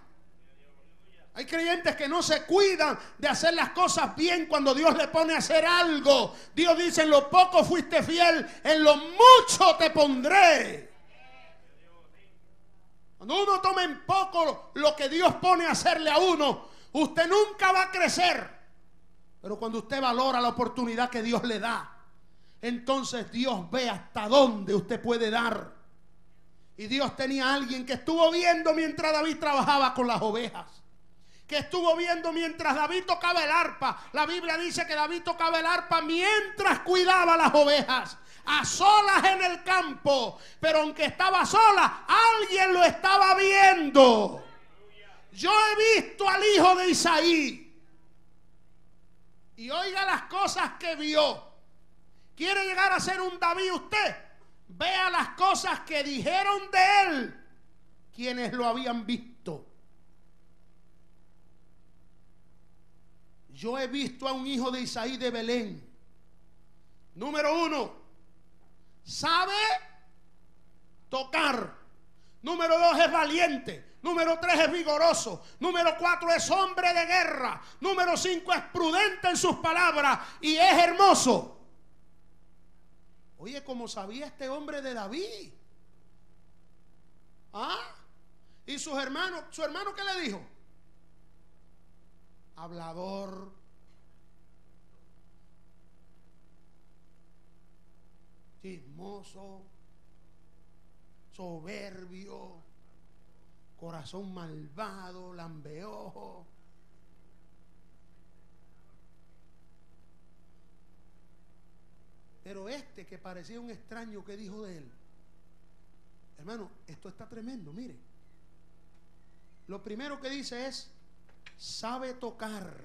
Hay creyentes que no se cuidan de hacer las cosas bien cuando Dios le pone a hacer algo. Dios dice: en lo poco fuiste fiel, en lo mucho te pondré. Cuando uno toma en poco lo que Dios pone a hacerle a uno, usted nunca va a crecer. Pero cuando usted valora la oportunidad que Dios le da, entonces Dios ve hasta dónde usted puede dar. Y Dios tenía a alguien que estuvo viendo mientras David trabajaba con las ovejas, que estuvo viendo mientras David tocaba el arpa. La Biblia dice que David tocaba el arpa mientras cuidaba las ovejas, a solas en el campo. Pero aunque estaba sola, alguien lo estaba viendo. Yo he visto al hijo de Isaí. Y oiga las cosas que vio. ¿Quiere llegar a ser un David usted? Vea las cosas que dijeron de él quienes lo habían visto. Yo he visto a un hijo de Isaí de Belén. Número 1, sabe tocar. Número 2, es valiente. Número 3, es vigoroso. Número 4, es hombre de guerra. Número 5, es prudente en sus palabras y es hermoso. Oye, ¿cómo sabía este hombre de David? ¿Y sus hermanos? ¿Su hermano qué le dijo? Hablador, chismoso, soberbio, corazón malvado, lambeojo. Pero este que parecía un extraño, ¿qué dijo de él? Hermano, esto está tremendo, mire. Lo primero que dice es: sabe tocar.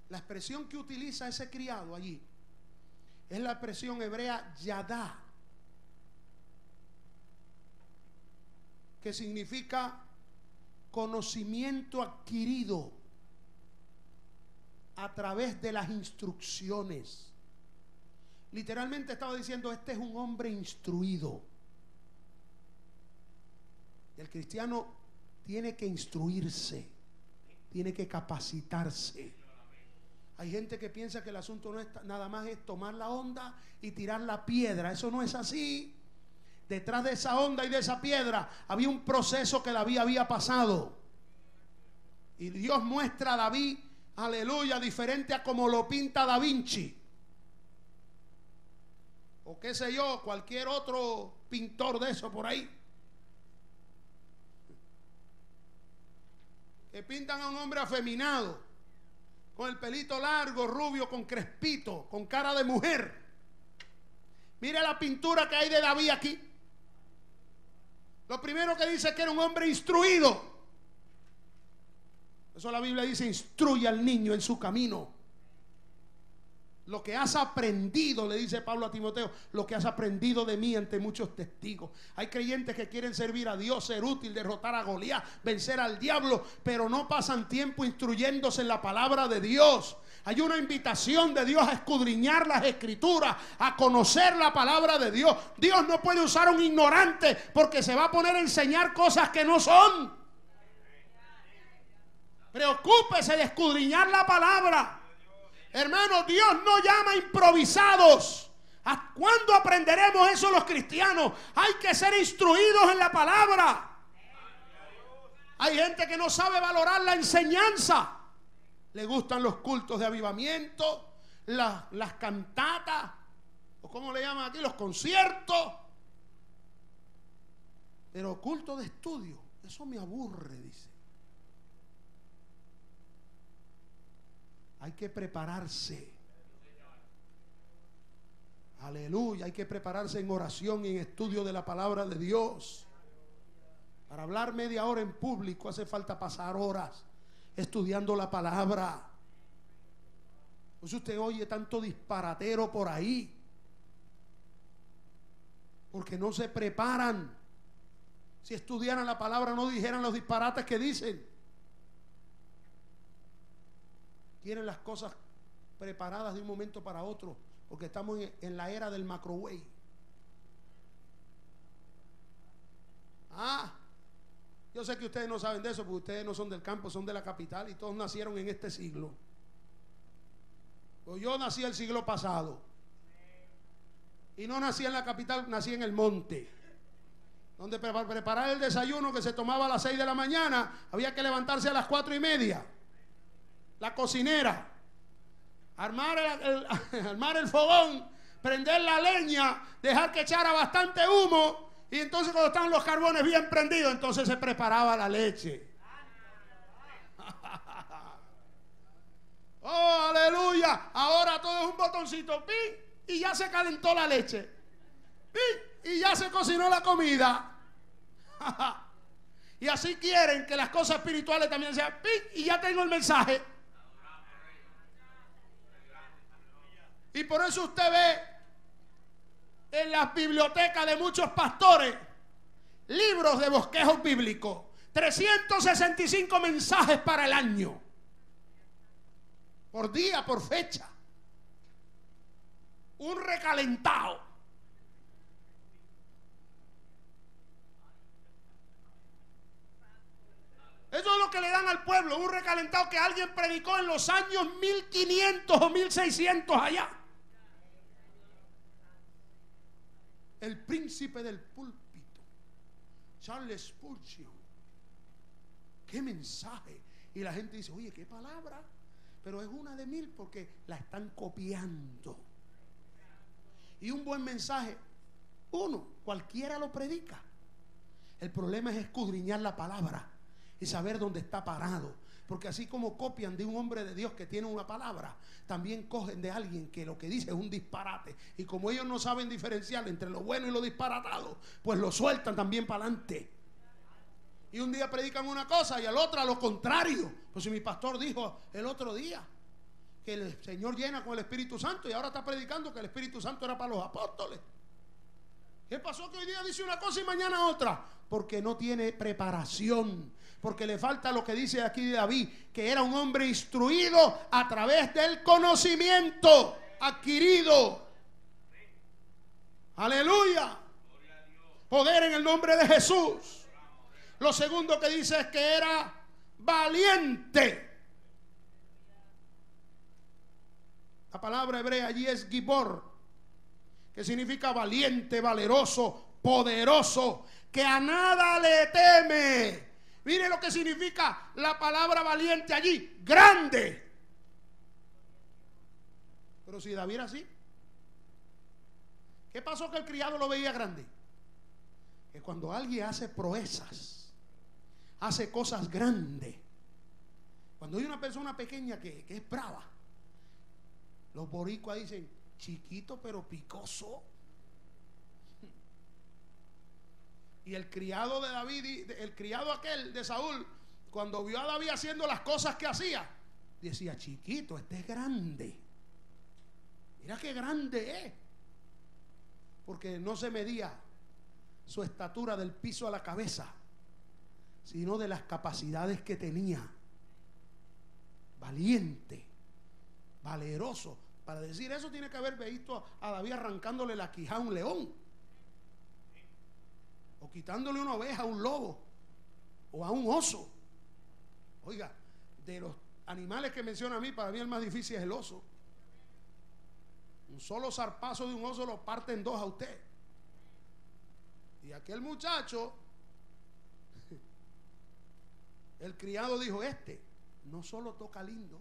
La expresión que utiliza ese criado allí es la expresión hebrea yadá, que significa conocimiento adquirido a través de las instrucciones. Literalmente estaba diciendo: este es un hombre instruido. El cristiano tiene que instruirse, tiene que capacitarse. Hay gente que piensa que el asunto no es nada más es tomar la onda y tirar la piedra. Eso no es así. Detrás de esa onda y de esa piedra había un proceso que David había pasado. Y Dios muestra a David, aleluya, diferente a como lo pinta Da Vinci, o qué sé yo, cualquier otro pintor de eso por ahí. que pintan a un hombre afeminado, con el pelito largo, rubio, con crespito, con cara de mujer. Mire la pintura que hay de David aquí. Lo primero que dice es que era un hombre instruido. Eso la Biblia dice: instruye al niño en su camino. Lo que has aprendido, le dice Pablo a Timoteo, lo que has aprendido de mí ante muchos testigos. Hay creyentes que quieren servir a Dios, ser útil, derrotar a Goliat, vencer al diablo, pero no pasan tiempo instruyéndose en la palabra de Dios. Hay una invitación de Dios a escudriñar las escrituras, a conocer la palabra de Dios. Dios no puede usar a un ignorante porque se va a poner a enseñar cosas que no son. Preocúpese de escudriñar la palabra. Hermanos, Dios no llama improvisados. ¿A cuándo aprenderemos eso los cristianos? Hay que ser instruidos en la palabra. Hay gente que no sabe valorar la enseñanza. Le gustan los cultos de avivamiento, las cantatas, o como le llaman aquí, los conciertos. Pero culto de estudio, eso me aburre, dice. Hay que prepararse. Aleluya, hay que prepararse en oración y en estudio de la palabra de Dios. Para hablar media hora en público hace falta pasar horas estudiando la palabra. Pues usted oye tanto disparatero por ahí, porque no se preparan. Si estudiaran la palabra no dijeran los disparates que dicen. Quieren las cosas preparadas de un momento para otro, porque estamos en la era del microwave. Yo sé que ustedes no saben de eso, porque ustedes no son del campo, son de la capital, y todos nacieron en este siglo. Pues yo nací el siglo pasado, y no nací en la capital, nací en el monte, donde para preparar el desayuno que se tomaba a las 6 de la mañana había que levantarse a las 4:30. La cocinera, armar el fogón, prender la leña, dejar que echara bastante humo, y entonces cuando estaban los carbones bien prendidos, entonces se preparaba la leche. Oh, aleluya. Ahora todo es un botoncito, ¡ping!, y ya se calentó la leche, ¡ping!, y ya se cocinó la comida. Y así quieren que las cosas espirituales también sean, ¡ping!, y ya tengo el mensaje. Y por eso usted ve en las bibliotecas de muchos pastores libros de bosquejos bíblicos, 365 mensajes para el año, por día, por fecha. Un recalentado. Eso es lo que le dan al pueblo, un recalentado que alguien predicó en los años 1500 o 1600 allá. El príncipe del púlpito, Charles Spurgeon. Qué mensaje. Y la gente dice: oye, qué palabra. Pero es una de mil porque la están copiando. Y un buen mensaje, cualquiera lo predica. El problema es escudriñar la palabra y saber dónde está parado. Porque así como copian de un hombre de Dios que tiene una palabra, también cogen de alguien que lo que dice es un disparate. Y como ellos no saben diferenciar entre lo bueno y lo disparatado, pues lo sueltan también para adelante. Y un día predican una cosa y al otro lo contrario. Pues si mi pastor dijo el otro día que el Señor llena con el Espíritu Santo, y ahora está predicando que el Espíritu Santo era para los apóstoles. ¿Qué pasó que hoy día dice una cosa y mañana otra? Porque no tiene preparación, porque le falta lo que dice aquí de David, que era un hombre instruido a través del conocimiento adquirido. Aleluya. Poder en el nombre de Jesús. Lo segundo que dice es que era valiente. La palabra hebrea allí es gibor, que significa valiente, valeroso, poderoso, que a nada le teme. Mire lo que significa la palabra valiente allí: grande. Pero si David era así, ¿qué pasó que el criado lo veía grande? Que cuando alguien hace proezas, hace cosas grandes, Cuando hay una persona pequeña que es brava, los boricuas dicen, chiquito pero picoso. Y el criado de David, el criado aquel de Saúl, cuando vio a David haciendo las cosas que hacía, decía, chiquito, este es grande. Mira qué grande es. Porque no se medía su estatura del piso a la cabeza, sino de las capacidades que tenía. Valiente, valeroso. Para decir eso tiene que haber visto a David arrancándole la quijada a un león, o quitándole una oveja a un lobo, o a un oso. Oiga, de los animales que menciona a mí, para mí el más difícil es el oso. Un solo zarpazo de un oso lo parte en dos a usted. Y aquel muchacho, el criado dijo, este no solo toca lindo.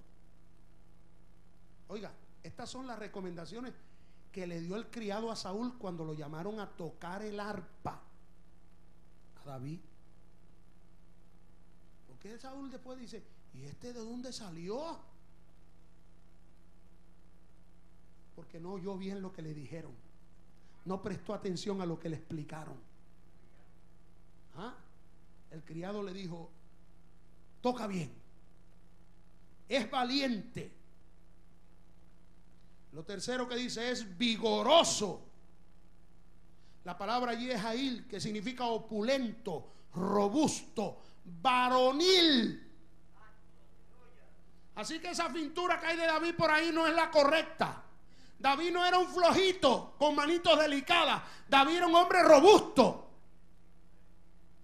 Oiga, estas son las recomendaciones que le dio el criado a Saúl cuando lo llamaron a tocar el arpa a David. Porque Saúl después dice, ¿y este de dónde salió? Porque no oyó bien lo que le dijeron, no prestó atención a lo que le explicaron. El criado le dijo, toca bien, es valiente. Lo tercero que dice es vigoroso. La palabra allí es Jail, que significa opulento, robusto, varonil. Así que esa fintura que hay de David por ahí no es la correcta. David no era un flojito con manitos delicadas. David era un hombre robusto,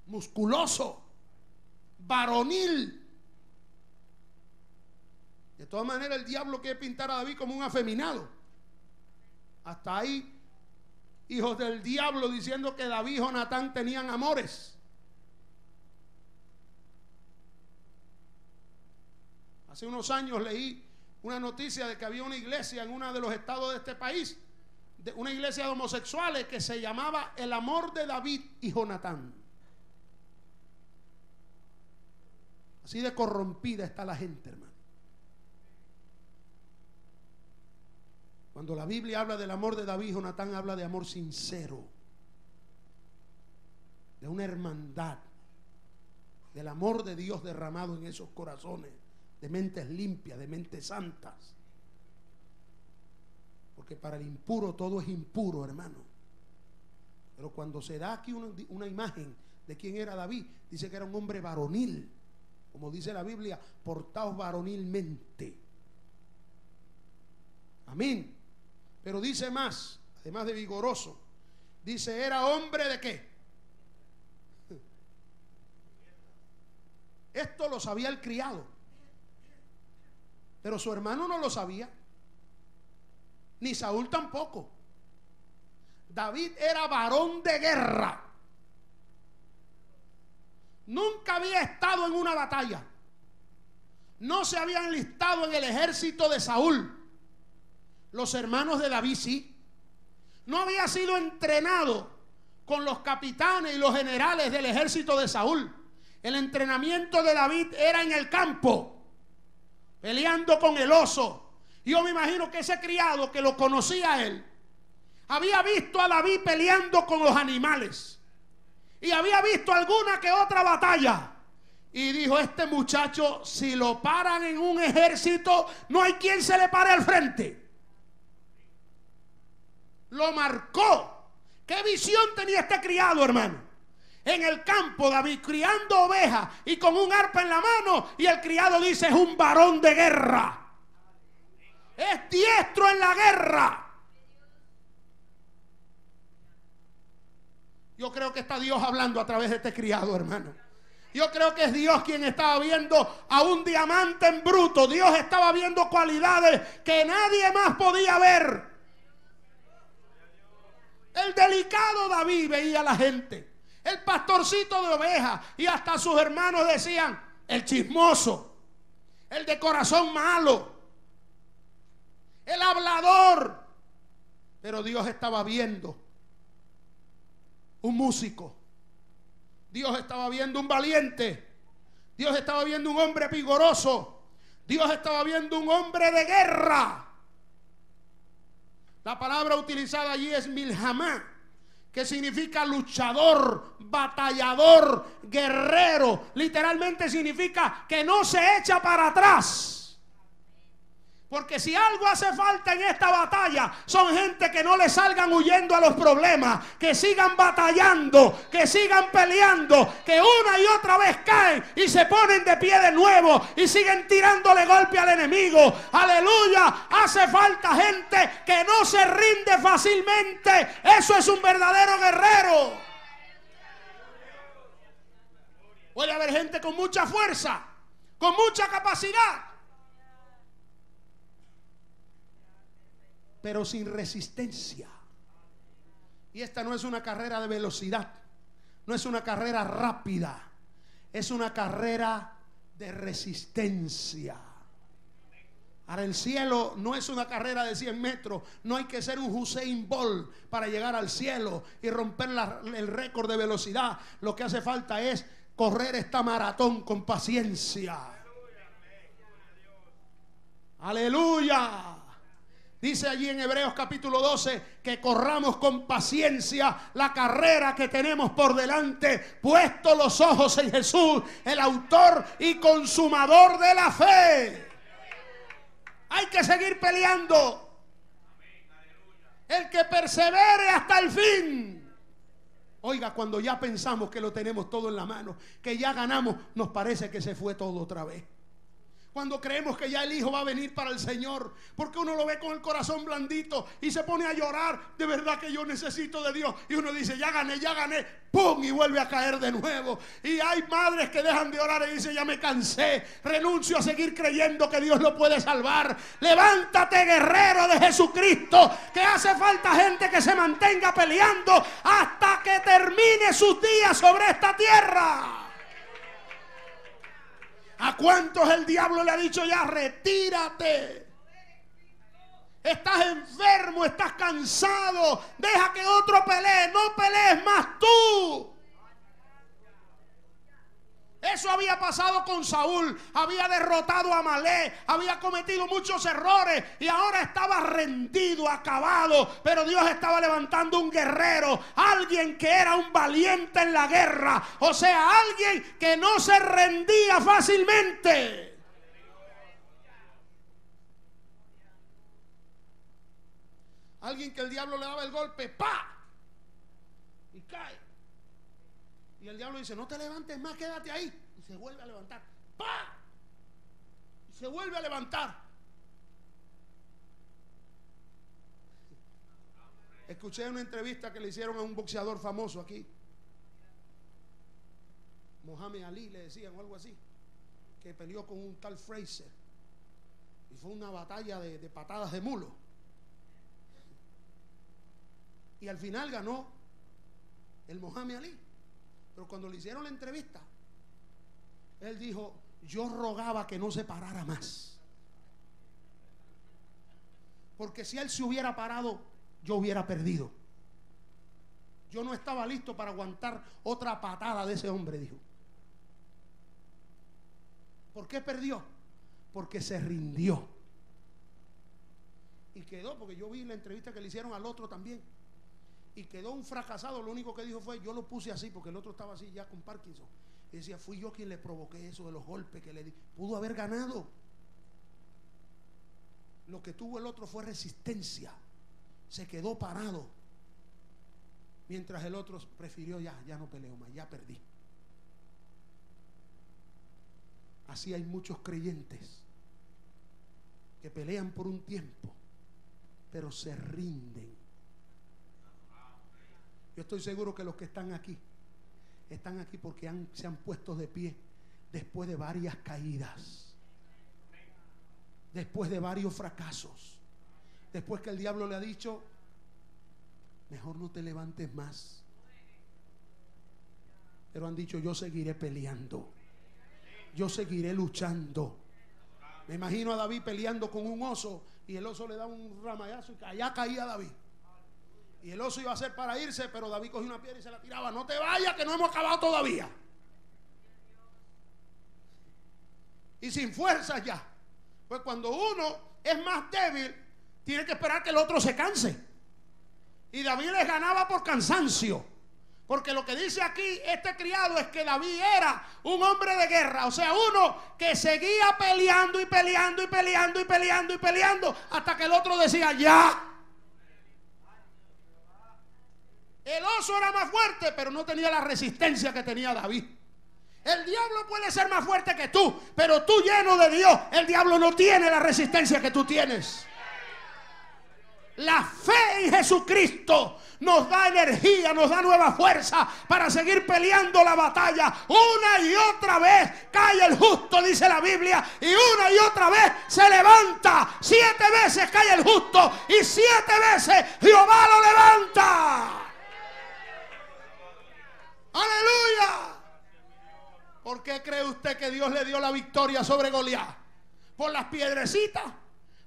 musculoso, varonil. De todas maneras, el diablo quiere pintar a David como un afeminado. Hasta ahí, hijos del diablo diciendo que David y Jonatán tenían amores. Hace unos años leí una noticia de que había una iglesia en uno de los estados de este país, una iglesia de homosexuales que se llamaba El Amor de David y Jonatán. Así de corrompida está la gente, hermano. Cuando la Biblia habla del amor de David y Jonatán, habla de amor sincero, de una hermandad, del amor de Dios derramado en esos corazones, de mentes limpias, de mentes santas. Porque para el impuro todo es impuro, hermano. Pero cuando se da aquí una imagen de quién era David, dice que era un hombre varonil, como dice la Biblia, portaos varonilmente. Amén. Pero dice más, además de vigoroso, dice, era hombre de qué. Esto lo sabía el criado, pero su hermano no lo sabía, ni Saúl tampoco. David era varón de guerra. Nunca había estado en una batalla. No se había enlistado en el ejército de Saúl. Los hermanos de David sí. No había sido entrenado con los capitanes y los generales del ejército de Saúl. El entrenamiento de David era en el campo, peleando con el oso. Yo me imagino que ese criado que lo conocía a él, había visto a David peleando con los animales y había visto alguna que otra batalla. Y dijo, este muchacho, si lo paran en un ejército, no hay quien se le pare al frente. Lo marcó. ¿Qué visión tenía este criado, hermano? En el campo, David criando ovejas y con un arpa en la mano, y el criado dice, es un varón de guerra, es diestro en la guerra. Yo creo que está Dios hablando a través de este criado, hermano. Yo creo que es Dios quien estaba viendo a un diamante en bruto. Dios estaba viendo cualidades que nadie más podía ver. El delicado David veía a la gente, el pastorcito de ovejas, y hasta sus hermanos decían, el chismoso, el de corazón malo, el hablador. Pero Dios estaba viendo un músico, Dios estaba viendo un valiente, Dios estaba viendo un hombre vigoroso, Dios estaba viendo un hombre de guerra. La palabra utilizada allí es milhamá, que significa luchador, batallador, guerrero. Literalmente significa que no se echa para atrás. Porque si algo hace falta en esta batalla, son gente que no le salgan huyendo a los problemas, que sigan batallando, que sigan peleando, que una y otra vez caen y se ponen de pie de nuevo y siguen tirándole golpe al enemigo. Aleluya, hace falta gente que no se rinde fácilmente. Eso es un verdadero guerrero. Puede haber gente con mucha fuerza, con mucha capacidad, pero sin resistencia. Y esta no es una carrera de velocidad, no es una carrera rápida, es una carrera de resistencia. Ahora, el cielo no es una carrera de 100 metros, no hay que ser un Usain Bolt para llegar al cielo y romper el récord de velocidad. Lo que hace falta es correr esta maratón con paciencia. Aleluya. Dice allí en Hebreos capítulo 12 que corramos con paciencia la carrera que tenemos por delante, puesto los ojos en Jesús, el autor y consumador de la fe. Hay que seguir peleando. El que persevere hasta el fin. Oiga, cuando ya pensamos que lo tenemos todo en la mano, que ya ganamos, nos parece que se fue todo otra vez. Cuando creemos que ya el hijo va a venir para el Señor, porque uno lo ve con el corazón blandito y se pone a llorar, de verdad que yo necesito de Dios, y uno dice ya gané, ¡pum! Y vuelve a caer de nuevo. Y hay madres que dejan de orar y dicen ya me cansé, renuncio a seguir creyendo que Dios lo puede salvar. Levántate, guerrero de Jesucristo, que hace falta gente que se mantenga peleando hasta que termine sus días sobre esta tierra. ¿A cuántos el diablo le ha dicho ya retírate? Estás enfermo, estás cansado, deja que otro pelee, no pelees más tú. Eso había pasado con Saúl, había derrotado a Amalek, había cometido muchos errores y ahora estaba rendido, acabado. Pero Dios estaba levantando un guerrero, alguien que era un valiente en la guerra, o sea, alguien que no se rendía fácilmente. Alguien que el diablo le daba el golpe, ¡pa! Y cae. Y el diablo dice, no te levantes más, quédate ahí. Y se vuelve a levantar. ¡Pah! Y se vuelve a levantar. Escuché una entrevista que le hicieron a un boxeador famoso aquí. Mohamed Ali le decían o algo así. Que peleó con un tal Fraser. Y fue una batalla de patadas de mulo. Y al final ganó el Mohamed Ali. Pero cuando le hicieron la entrevista, él dijo, yo rogaba que no se parara más. Porque si él se hubiera parado, yo hubiera perdido. Yo no estaba listo para aguantar otra patada de ese hombre, dijo. ¿Por qué perdió? Porque se rindió. Y quedó, porque yo vi la entrevista que le hicieron al otro también. Y quedó un fracasado. Lo único que dijo fue, yo lo puse así porque el otro estaba así ya con Parkinson. Y decía, fui yo quien le provoqué eso de los golpes que le di. Pudo haber ganado. Lo que tuvo el otro fue resistencia. Se quedó parado. Mientras el otro prefirió ya no peleo más, ya perdí. Así hay muchos creyentes que pelean por un tiempo, pero se rinden. Yo estoy seguro que los que están aquí porque se han puesto de pie después de varias caídas, después de varios fracasos, después que el diablo le ha dicho, mejor no te levantes más. Pero han dicho, yo seguiré peleando, yo seguiré luchando. Me imagino a David peleando con un oso y el oso le da un ramallazo y allá caía David. Y el oso iba a hacer para irse, pero David cogió una piedra y se la tiraba. No te vayas, que no hemos acabado todavía. Y sin fuerzas ya. Pues cuando uno es más débil, tiene que esperar que el otro se canse. Y David les ganaba por cansancio. Porque lo que dice aquí este criado es que David era un hombre de guerra. O sea, uno que seguía peleando y peleando y peleando y peleando y peleando hasta que el otro decía ya. El oso era más fuerte, pero no tenía la resistencia que tenía David. El diablo puede ser más fuerte que tú, pero tú lleno de Dios, el diablo no tiene la resistencia que tú tienes. La fe en Jesucristo nos da energía, nos da nueva fuerza para seguir peleando la batalla. Una y otra vez cae el justo, dice la Biblia, y una y otra vez se levanta. 7 veces cae el justo y 7 veces Jehová lo levanta. ¡Aleluya! ¿Por qué cree usted que Dios le dio la victoria sobre Goliat? ¿Por las piedrecitas?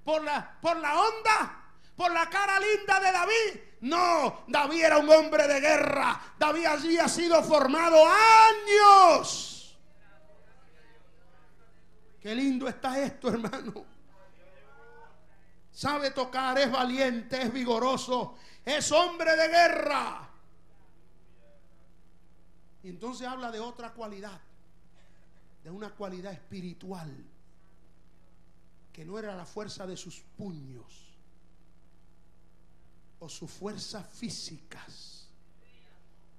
¿Por la onda? ¿Por la cara linda de David? No, David era un hombre de guerra. David había sido formado años. Qué lindo está esto, hermano. Sabe tocar, es valiente, es vigoroso, es hombre de guerra. Y entonces habla de otra cualidad, de una cualidad espiritual, que no era la fuerza de sus puños o sus fuerzas físicas,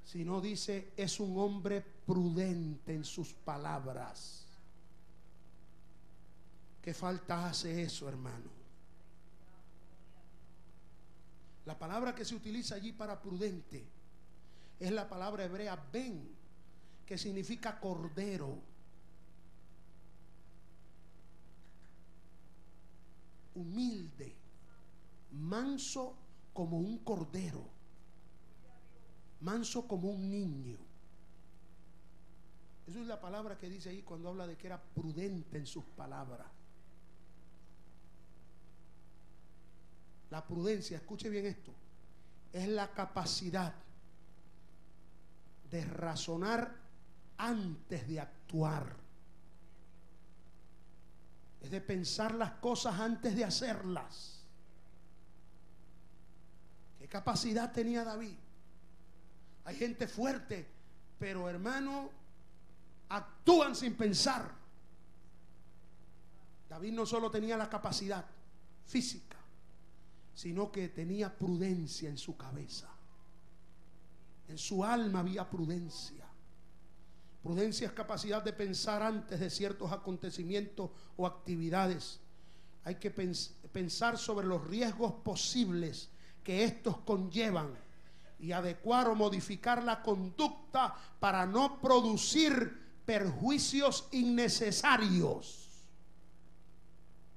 sino dice, es un hombre prudente en sus palabras. ¿Qué falta hace eso, hermano? La palabra que se utiliza allí para prudente es la palabra hebrea ben, que significa cordero. Humilde, manso como un cordero, manso como un niño. Esa es la palabra que dice ahí cuando habla de que era prudente en sus palabras. La prudencia, escuche bien esto, es la capacidad de razonar antes de actuar. Es de pensar las cosas antes de hacerlas. ¿Qué capacidad tenía David? Hay gente fuerte, pero hermano, actúan sin pensar. David no solo tenía la capacidad física, sino que tenía prudencia en su cabeza. En su alma había prudencia. Prudencia es capacidad de pensar antes de ciertos acontecimientos o actividades. Hay que pensar sobre los riesgos posibles que estos conllevan y adecuar o modificar la conducta para no producir perjuicios innecesarios.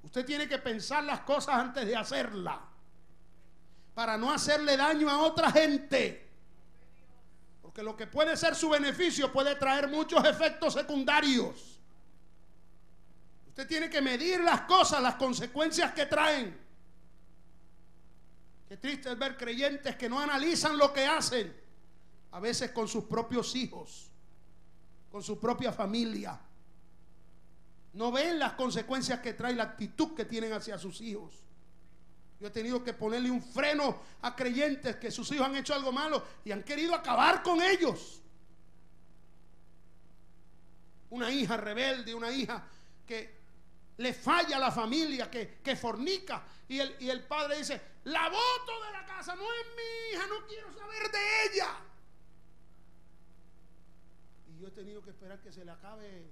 Usted tiene que pensar las cosas antes de hacerlas para no hacerle daño a otra gente. Porque lo que puede ser su beneficio puede traer muchos efectos secundarios. Usted tiene que medir las cosas, las consecuencias que traen. Qué triste es ver creyentes que no analizan lo que hacen, a veces con sus propios hijos, con su propia familia. No ven las consecuencias que trae la actitud que tienen hacia sus hijos. Yo he tenido que ponerle un freno a creyentes que sus hijos han hecho algo malo y han querido acabar con ellos. Una hija rebelde, una hija que le falla a la familia, que fornica, y el padre dice, la boto de la casa, no es mi hija, no quiero saber de ella. Y yo he tenido que esperar que se le acabe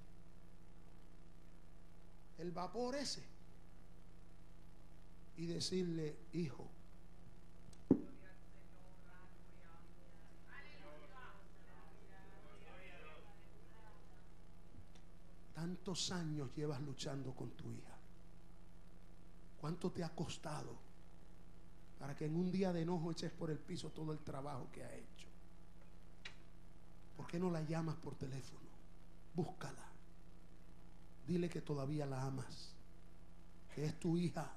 el vapor ese y decirle, hijo, tantos años llevas luchando con tu hija. ¿Cuánto te ha costado para que en un día de enojo eches por el piso todo el trabajo que ha hecho? ¿Por qué no la llamas por teléfono? Búscala. Dile que todavía la amas, que es tu hija,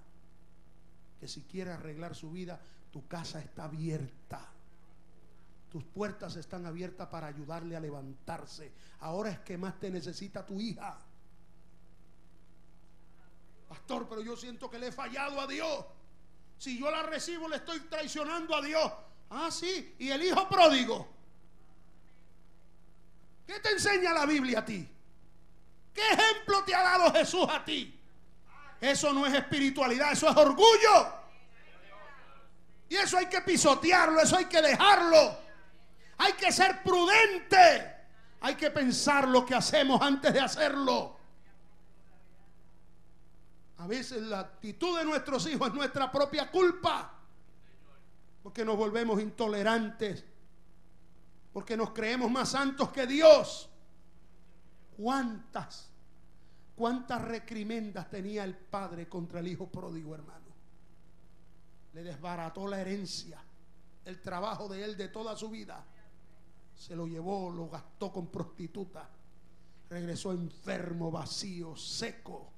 que si quiere arreglar su vida, tu casa está abierta. Tus puertas están abiertas para ayudarle a levantarse. Ahora es que más te necesita tu hija. pastor, pero yo siento que le he fallado a Dios. Si yo la recibo, le estoy traicionando a Dios. Ah, sí, y el hijo pródigo. ¿Qué te enseña la Biblia a ti? ¿Qué ejemplo te ha dado Jesús a ti? Eso no es espiritualidad, eso es orgullo. Y eso hay que pisotearlo, eso hay que dejarlo. Hay que ser prudente. Hay que pensar lo que hacemos antes de hacerlo. A veces la actitud de nuestros hijos es nuestra propia culpa. Porque nos volvemos intolerantes. Porque nos creemos más santos que Dios. ¿Cuántas recrimendas tenía el padre contra el hijo pródigo, hermano? Le desbarató la herencia, el trabajo de él de toda su vida. Se lo llevó, lo gastó con prostitutas. Regresó enfermo, vacío, seco.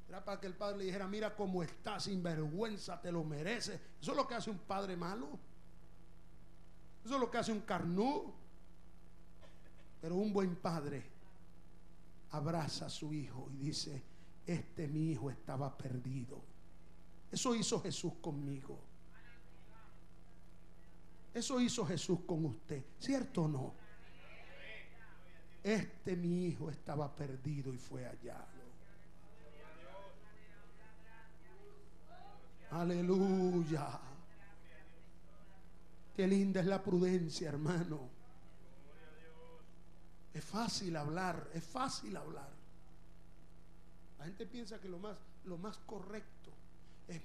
Era para que el padre le dijera: mira cómo estás, sinvergüenza, te lo mereces. Eso es lo que hace un padre malo. Eso es lo que hace un carnú. Pero un buen padre abraza a su hijo y dice: este mi hijo estaba perdido. Eso hizo Jesús conmigo. Eso hizo Jesús con usted, ¿cierto o no? Este mi hijo estaba perdido y fue hallado. Aleluya. Qué linda es la prudencia, hermano. Es fácil hablar, es fácil hablar. La gente piensa que lo más correcto es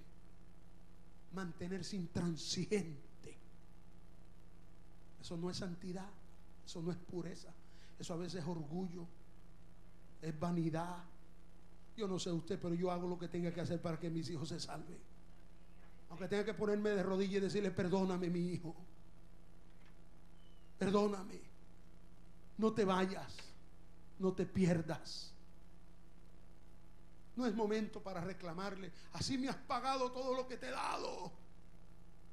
mantenerse intransigente. Eso no es santidad, eso no es pureza. Eso a veces es orgullo, es vanidad. Yo no sé usted, pero yo hago lo que tenga que hacer para que mis hijos se salven. Aunque tenga que ponerme de rodillas y decirle: perdóname, mi hijo, perdóname, no te vayas, no te pierdas. No es momento para reclamarle: así me has pagado todo lo que te he dado.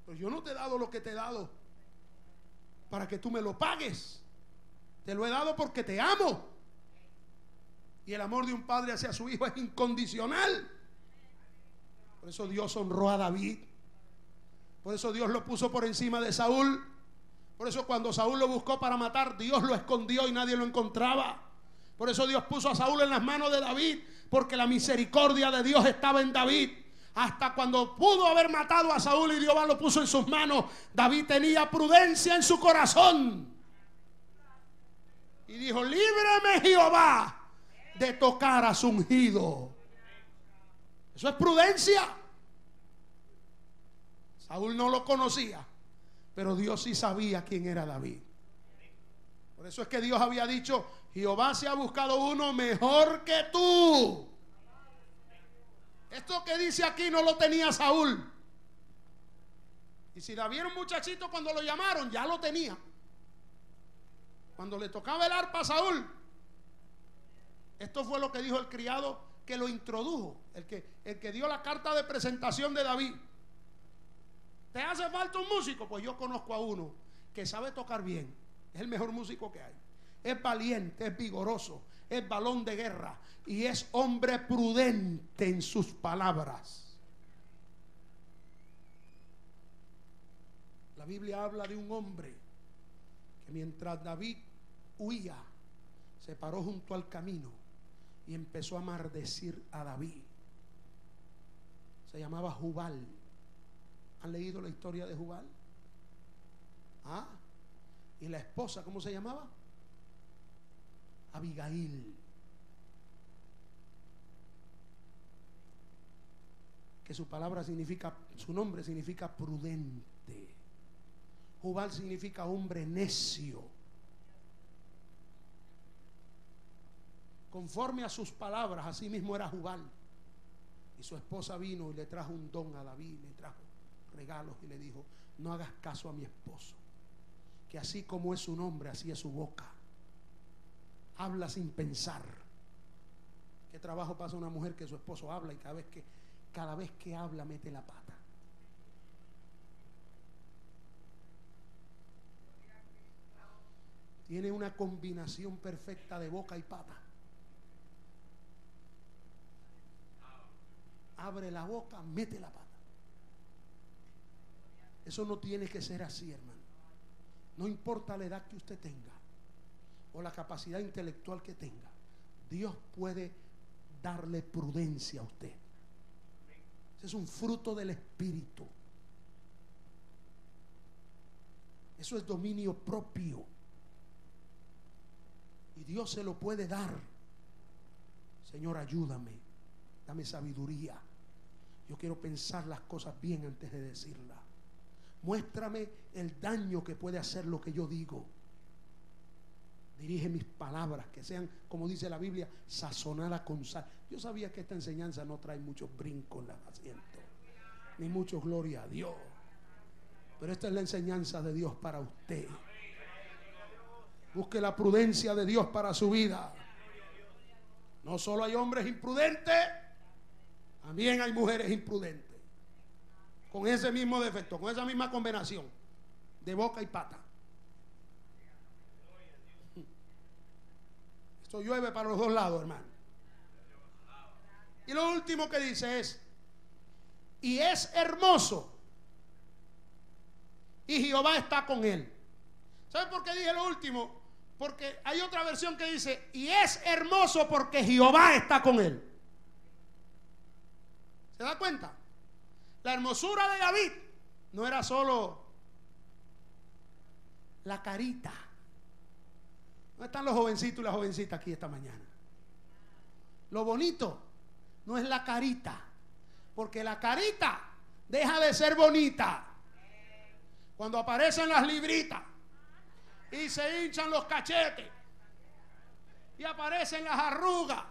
Pero yo no te he dado lo que te he dado para que tú me lo pagues. Te lo he dado porque te amo. Y el amor de un padre hacia su hijo es incondicional. Por eso Dios honró a David. Por eso Dios lo puso por encima de Saúl. Por eso cuando Saúl lo buscó para matar, Dios lo escondió y nadie lo encontraba. Por eso Dios puso a Saúl en las manos de David, porque la misericordia de Dios estaba en David. Hasta cuando pudo haber matado a Saúl y Dios lo puso en sus manos, David tenía prudencia en su corazón. Y dijo: líbreme, Jehová, de tocar a su ungido. Eso es prudencia. Saúl no lo conocía, pero Dios sí sabía quién era David. Por eso es que Dios había dicho: Jehová se ha buscado uno mejor que tú. Esto que dice aquí no lo tenía Saúl. Y si David era un muchachito cuando lo llamaron, ya lo tenía. Cuando le tocaba el arpa a Saúl, esto fue lo que dijo el criado que lo introdujo, el que dio la carta de presentación de David. ¿Te hace falta un músico? Pues yo conozco a uno que sabe tocar bien. Es el mejor músico que hay. Es valiente, es vigoroso, es balón de guerra y es hombre prudente en sus palabras. La Biblia habla de un hombre que mientras David huía, se paró junto al camino y empezó a maldecir a David. Se llamaba Jubal. ¿Han leído la historia de Jubal? ¿Ah? ¿Y la esposa cómo se llamaba? Abigail. Que su palabra significa, su nombre significa prudente. Jubal significa hombre necio. Conforme a sus palabras, así mismo era Jubal. Y su esposa vino y le trajo un don a David, le trajo regalos y le dijo: no hagas caso a mi esposo, que así como es su nombre, así es su boca. Habla sin pensar. ¿Qué trabajo pasa una mujer que su esposo habla y cada vez que habla mete la pata? Tiene una combinación perfecta de boca y pata. abre la boca, mete la pata. Eso no tiene que ser así, hermano. No importa la edad que usted tenga o la capacidad intelectual que tenga, Dios puede darle prudencia a usted. Ese es un fruto del Espíritu. Eso es dominio propio. Y Dios se lo puede dar. Señor, ayúdame, dame sabiduría. Yo quiero pensar las cosas bien antes de decirlas. Muéstrame el daño que puede hacer lo que yo digo. Dirige mis palabras, que sean, como dice la Biblia, sazonadas con sal. Yo sabía que esta enseñanza no trae muchos brincos en el asiento, ni mucho gloria a Dios. Pero esta es la enseñanza de Dios para usted. Busque la prudencia de Dios para su vida. No solo hay hombres imprudentes, también hay mujeres imprudentes. Con ese mismo defecto, con esa misma combinación de boca y pata. Esto llueve para los dos lados, hermano. Y lo último que dice es: y es hermoso, y Jehová está con él. ¿Sabe por qué dije lo último? Porque hay otra versión que dice: y es hermoso porque Jehová está con él. ¿Se da cuenta? La hermosura de David no era solo la carita. ¿Dónde están los jovencitos y las jovencitas aquí esta mañana? Lo bonito no es la carita, porque la carita deja de ser bonita cuando aparecen las libritas y se hinchan los cachetes y aparecen las arrugas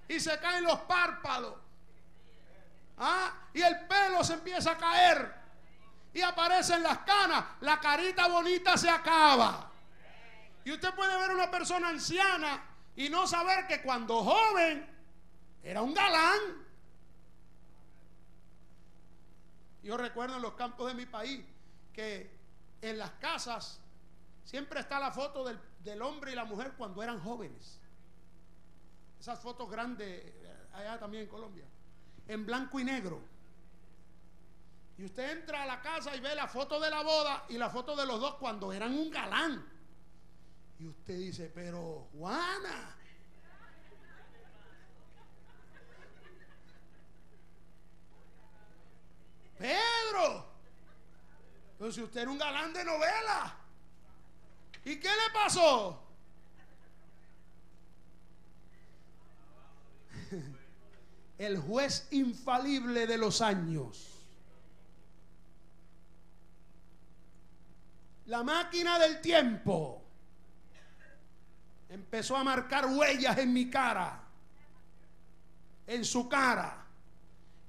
y se caen los párpados. Y el pelo se empieza a caer y aparecen las canas. La carita bonita se acaba. Y usted puede ver una persona anciana y no saber que cuando joven era un galán. Yo recuerdo en los campos de mi país que en las casas siempre está la foto del hombre y la mujer cuando eran jóvenes. Esas fotos grandes allá también en Colombia, en blanco y negro. Y usted entra a la casa y ve la foto de la boda y la foto de los dos cuando eran un galán. Y usted dice: pero Juana, Pedro, pero si usted era un galán de novela, ¿y qué le pasó? El juez infalible de los años, la máquina del tiempo, empezó a marcar huellas en mi cara, en su cara,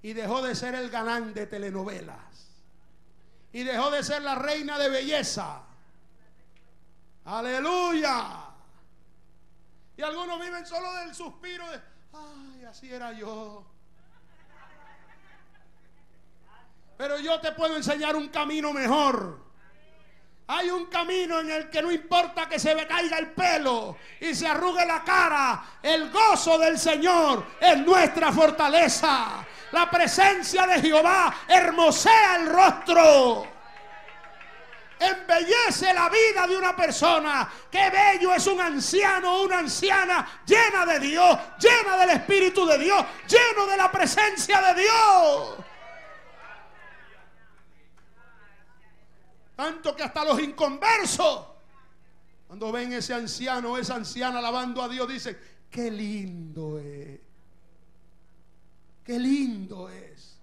y dejó de ser el galán de telenovelas y dejó de ser la reina de belleza. Aleluya. Y algunos viven solo del suspiro de: ay, así era yo. Pero yo te puedo enseñar un camino mejor. Hay un camino en el que no importa que se me caiga el pelo y se arrugue la cara, el gozo del Señor es nuestra fortaleza. La presencia de Jehová hermosea el rostro, embellece la vida de una persona. Qué bello es un anciano o una anciana llena de Dios, llena del Espíritu de Dios, lleno de la presencia de Dios. Tanto que hasta los inconversos, cuando ven ese anciano o esa anciana alabando a Dios, dicen: qué lindo es, qué lindo es.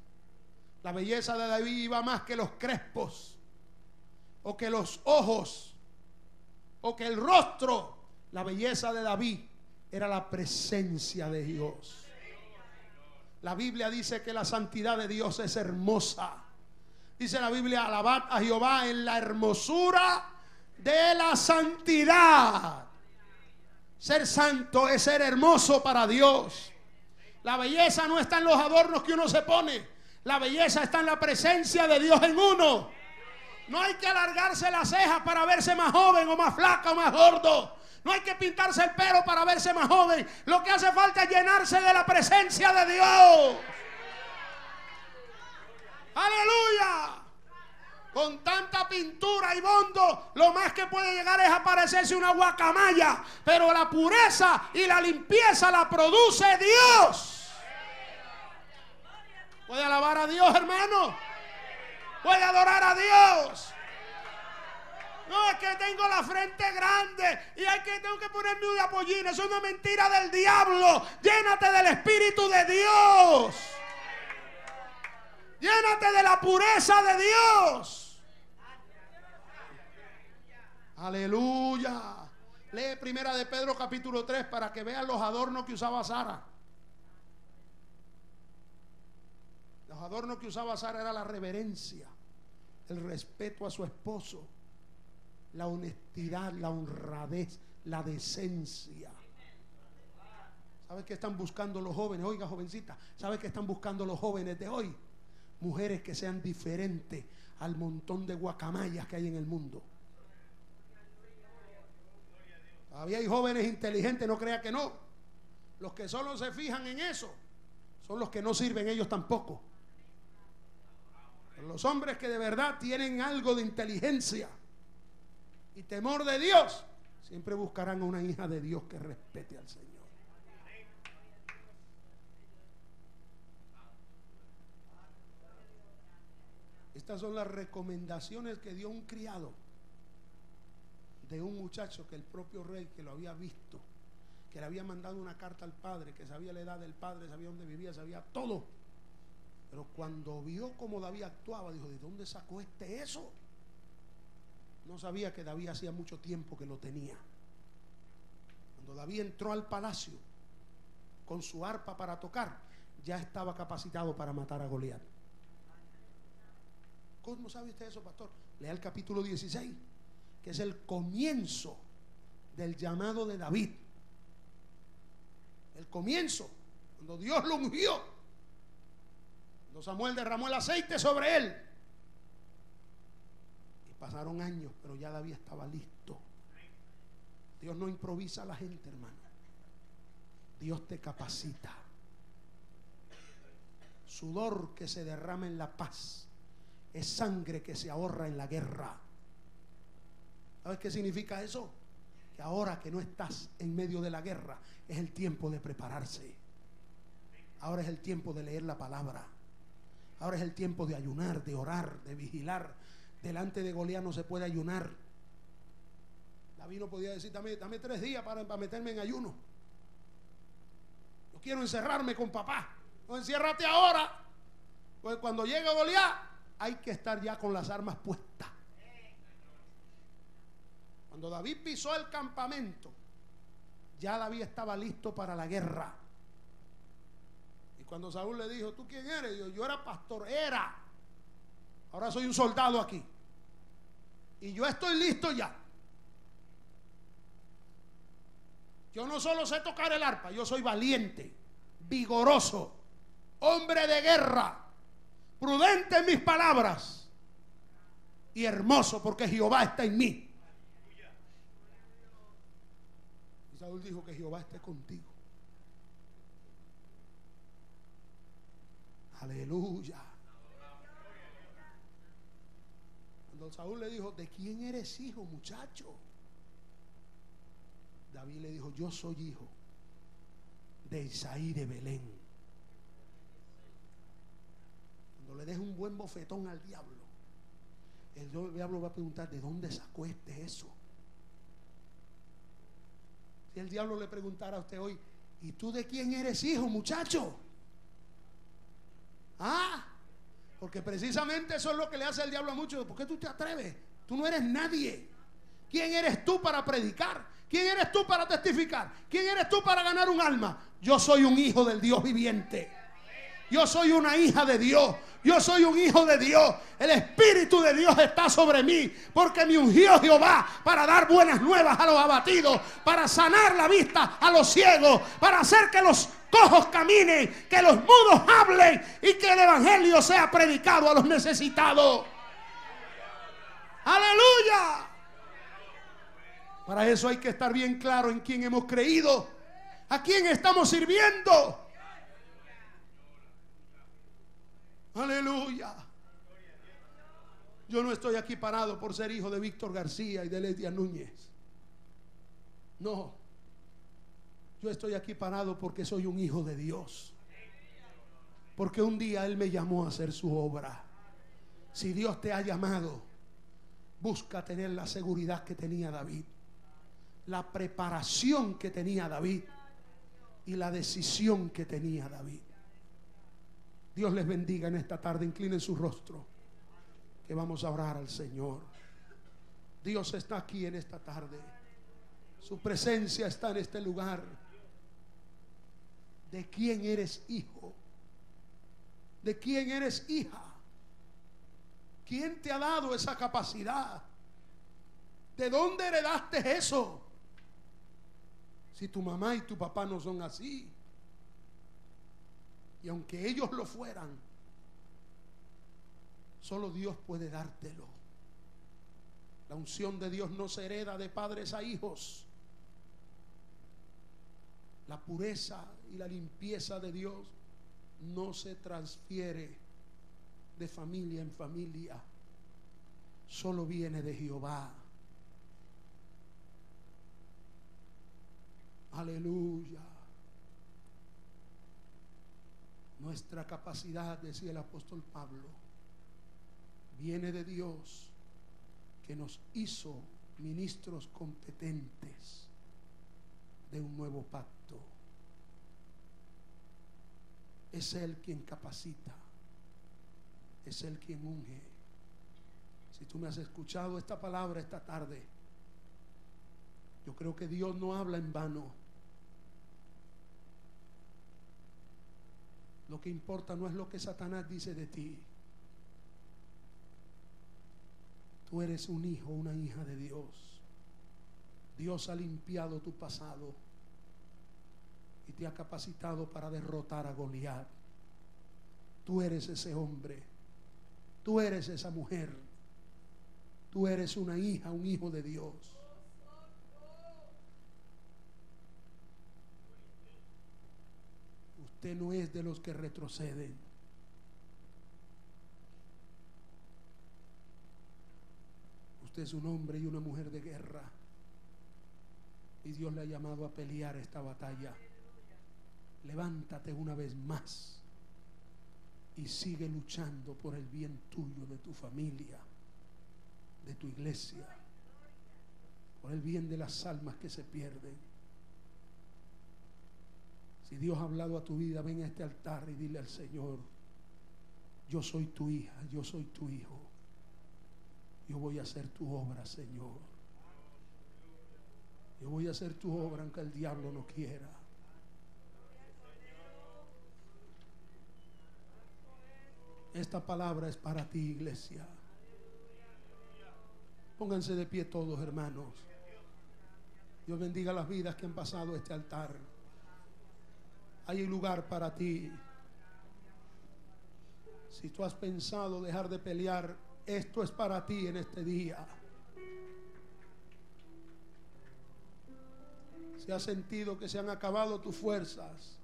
La belleza de David iba más que los crespos, o que los ojos, o que el rostro. La belleza de David era la presencia de Dios. La Biblia dice que la santidad de Dios es hermosa. Dice la Biblia: alabad a Jehová en la hermosura de la santidad. Ser santo es ser hermoso para Dios. La belleza no está en los adornos que uno se pone. La belleza está en la presencia de Dios en uno. No hay que alargarse las cejas para verse más joven o más flaca o más gordo. No hay que pintarse el pelo para verse más joven. Lo que hace falta es llenarse de la presencia de Dios. ¡Aleluya! Con tanta pintura y bondo, lo más que puede llegar es a parecerse una guacamaya. Pero la pureza y la limpieza la produce Dios. ¿Puede alabar a Dios, hermano? ¿Puede adorar a Dios? No, es que tengo la frente grande y tengo que ponerme una pollina. Eso es una mentira del diablo. Llénate del Espíritu de Dios. Llénate de la pureza de Dios. Aleluya. Lee Primera de Pedro capítulo 3 para que vean los adornos que usaba Sara. Los adornos que usaba Sara era la reverencia, el respeto a su esposo, la honestidad, la honradez, la decencia. ¿Sabes qué están buscando los jóvenes? Oiga, jovencita, ¿sabes qué están buscando los jóvenes de hoy? Mujeres que sean diferentes al montón de guacamayas que hay en el mundo. Todavía hay jóvenes inteligentes, no crea que no. Los que solo se fijan en eso son los que no sirven ellos tampoco. Pero los hombres que de verdad tienen algo de inteligencia y temor de Dios, siempre buscarán a una hija de Dios que respete al Señor. Estas son las recomendaciones que dio un criado de un muchacho que el propio rey, que lo había visto, que le había mandado una carta al padre, que sabía la edad del padre, sabía dónde vivía, sabía todo. Pero cuando vio cómo David actuaba, dijo: ¿de dónde sacó eso? No sabía que David hacía mucho tiempo que lo tenía. Cuando David entró al palacio con su arpa para tocar, ya estaba capacitado para matar a Goliat. ¿Cómo sabe usted eso, pastor? Lea el capítulo 16, que es el comienzo del llamado de David. El comienzo, cuando Dios lo ungió, cuando Samuel derramó el aceite sobre él. Y pasaron años, pero ya David estaba listo. Dios no improvisa a la gente, hermano. Dios te capacita. Sudor que se derrama en la paz es sangre que se ahorra en la guerra. ¿Sabes qué significa eso? Que ahora que no estás en medio de la guerra, es el tiempo de prepararse. Ahora es el tiempo de leer la palabra. Ahora es el tiempo de ayunar, de orar, de vigilar. Delante de Goliat no se puede ayunar. David no podía decir: dame 3 días para meterme en ayuno. Yo quiero encerrarme con papá. No, enciérrate ahora. Pues cuando llegue Goliat, hay que estar ya con las armas puestas. Cuando David pisó el campamento, ya David estaba listo para la guerra. Y cuando Saúl le dijo: ¿tú quién eres? Yo era pastor. Ahora soy un soldado aquí. Y yo estoy listo ya. Yo no solo sé tocar el arpa, yo soy valiente, vigoroso, hombre de guerra, prudente en mis palabras y hermoso, porque Jehová está en mí. Y Saúl dijo: que Jehová esté contigo. Aleluya. Cuando Saúl le dijo: ¿de quién eres hijo, muchacho? David le dijo: yo soy hijo de Isaí de Belén. Le deja un buen bofetón al diablo, el diablo va a preguntar: ¿de dónde sacó eso? Si el diablo le preguntara a usted hoy: ¿y tú de quién eres hijo, muchacho? Porque precisamente eso es lo que le hace el diablo a muchos. ¿Por qué tú te atreves? Tú no eres nadie. ¿Quién eres tú para predicar? ¿Quién eres tú para testificar? ¿Quién eres tú para ganar un alma? Yo soy un hijo del Dios viviente. Yo soy una hija de Dios. Yo soy un hijo de Dios. El Espíritu de Dios está sobre mí, porque me ungió Jehová para dar buenas nuevas a los abatidos, para sanar la vista a los ciegos, para hacer que los cojos caminen, que los mudos hablen y que el evangelio sea predicado a los necesitados. Aleluya. Para eso hay que estar bien claro en quién hemos creído, a quién estamos sirviendo. Aleluya. Yo no estoy aquí parado por ser hijo de Víctor García y de Ledia Núñez. No. Yo estoy aquí parado porque soy un hijo de Dios. Porque un día Él me llamó a hacer su obra. Si Dios te ha llamado, busca tener la seguridad que tenía David, la preparación que tenía David y la decisión que tenía David. Dios les bendiga en esta tarde. Inclinen su rostro, que vamos a orar al Señor. Dios está aquí en esta tarde. Su presencia está en este lugar. ¿De quién eres hijo? ¿De quién eres hija? ¿Quién te ha dado esa capacidad? ¿De dónde heredaste eso? Si tu mamá y tu papá no son así, y aunque ellos lo fueran, solo Dios puede dártelo. La unción de Dios no se hereda de padres a hijos. La pureza y la limpieza de Dios no se transfiere de familia en familia. Solo viene de Jehová. Aleluya. Nuestra capacidad, decía el apóstol Pablo, viene de Dios, que nos hizo ministros competentes de un nuevo pacto. Es Él quien capacita, es Él quien unge. Si tú me has escuchado esta palabra esta tarde, yo creo que Dios no habla en vano. Lo que importa no es lo que Satanás dice de ti. Tú eres un hijo, una hija de Dios. Dios ha limpiado tu pasado y te ha capacitado para derrotar a Goliat. Tú eres ese hombre, tú eres esa mujer, tú eres una hija, un hijo de Dios. Usted no es de los que retroceden. Usted es un hombre y una mujer de guerra, y Dios le ha llamado a pelear esta batalla. Levántate una vez más y sigue luchando por el bien tuyo, de tu familia, de tu iglesia, por el bien de las almas que se pierden. Si Dios ha hablado a tu vida, ven a este altar y dile al Señor: yo soy tu hija, yo soy tu hijo, yo voy a hacer tu obra, Señor. Yo voy a hacer tu obra aunque el diablo no quiera. Esta palabra es para ti, iglesia. Pónganse de pie todos, hermanos. Dios bendiga las vidas que han pasado este altar. Hay lugar para ti. Si tú has pensado dejar de pelear, esto es para ti en este día. Si has sentido que se han acabado tus fuerzas,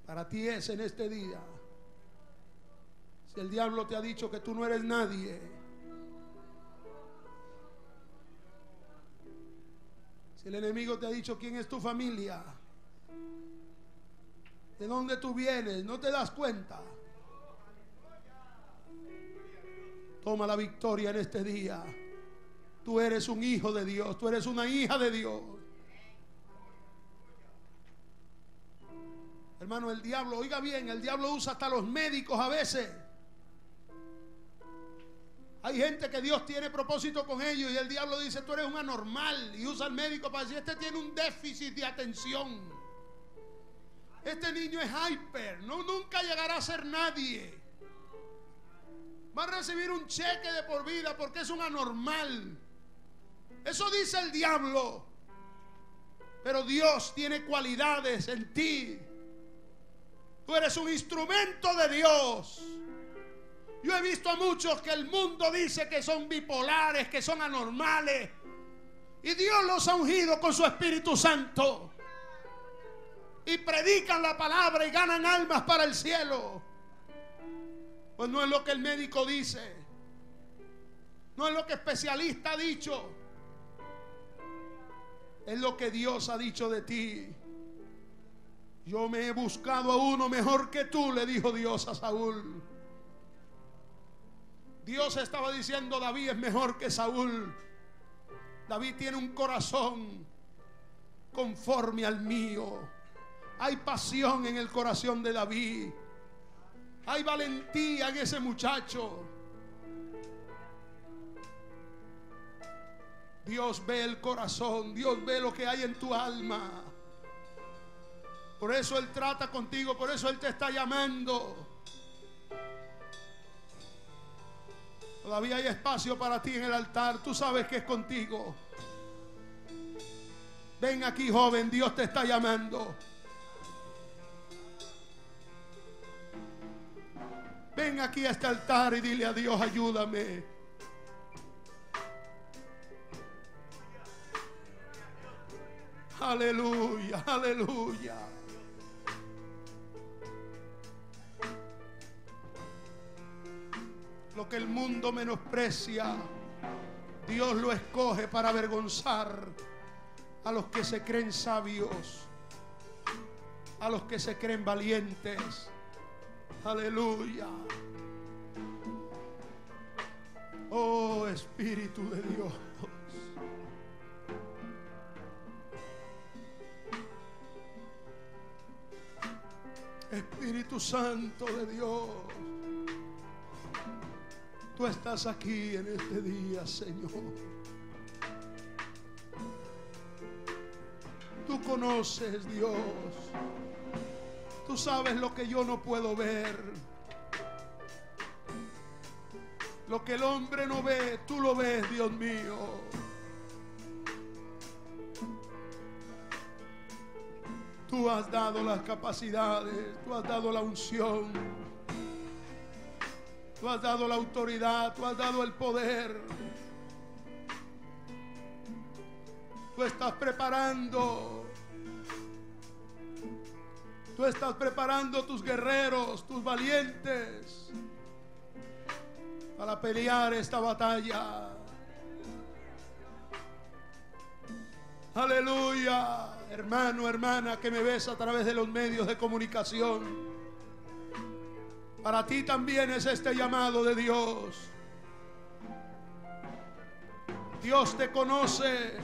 para ti es en este día. Si el diablo te ha dicho que tú no eres nadie, si el enemigo te ha dicho quién es tu familia, de dónde tú vienes, no te das cuenta, toma la victoria en este día. Tú eres un hijo de Dios, tú eres una hija de Dios. Hermano, el diablo, oiga bien, el diablo usa hasta los médicos a veces. Hay gente que Dios tiene propósito con ellos y el diablo dice: tú eres un anormal, y usa al médico para decir: este tiene un déficit de atención, este niño es hyper, nunca llegará a ser nadie, va a recibir un cheque de por vida porque es un anormal. Eso dice el diablo. Pero Dios tiene cualidades en ti. Tú eres un instrumento de Dios. Yo he visto a muchos que el mundo dice que son bipolares, que son anormales, Y Dios los ha ungido con su Espíritu Santo. Y predican la palabra y ganan almas para el cielo. Pues no es lo que el médico dice. No es lo que el especialista ha dicho. Es lo que Dios ha dicho de ti. Yo me he buscado a uno mejor que tú, le dijo Dios a Saúl. Dios estaba diciendo: David es mejor que Saúl. David tiene un corazón conforme al mío. Hay pasión en el corazón de David. Hay valentía en ese muchacho. Dios ve el corazón. Dios ve lo que hay en tu alma. Por eso Él trata contigo. Por eso Él te está llamando. Todavía hay espacio para ti en el altar. Tú sabes que es contigo. Ven aquí, joven. Dios te está llamando. Ven aquí a este altar y dile a Dios: ayúdame. Aleluya, aleluya. Lo que el mundo menosprecia, Dios lo escoge para avergonzar a los que se creen sabios, a los que se creen valientes. Aleluya. Oh, Espíritu de Dios. Espíritu Santo de Dios. Tú estás aquí en este día, Señor. Tú conoces, Dios. Tú sabes lo que yo no puedo ver. Lo que el hombre no ve, tú lo ves, Dios mío. Tú has dado las capacidades, tú has dado la unción, tú has dado la autoridad, tú has dado el poder. Tú estás preparando. Tú estás preparando tus guerreros, tus valientes, para pelear esta batalla. Aleluya. Hermano, hermana que me ves a través de los medios de comunicación, para ti también es este llamado de Dios. Dios te conoce.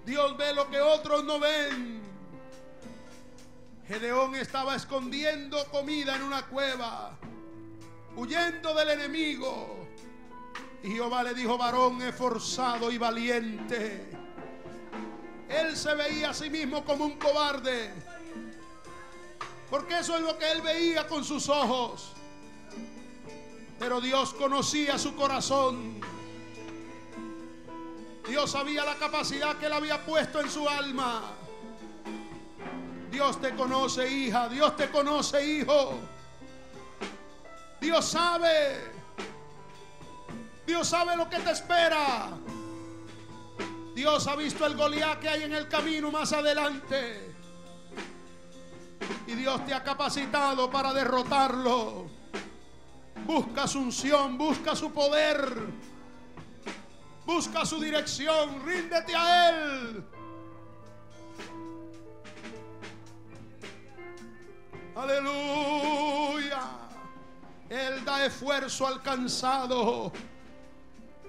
Dios ve lo que otros no ven. Gedeón estaba escondiendo comida en una cueva, huyendo del enemigo. Y Jehová le dijo: varón esforzado y valiente. Él se veía a sí mismo como un cobarde, porque eso es lo que él veía con sus ojos. Pero Dios conocía su corazón. Dios sabía la capacidad que él había puesto en su alma. Dios te conoce, hija. Dios te conoce, hijo. Dios sabe. Dios sabe lo que te espera. Dios ha visto el Goliat que hay en el camino más adelante. Y Dios te ha capacitado para derrotarlo. Busca su unción, busca su poder, busca su dirección, ríndete a Él. Aleluya. Él da esfuerzo al cansado.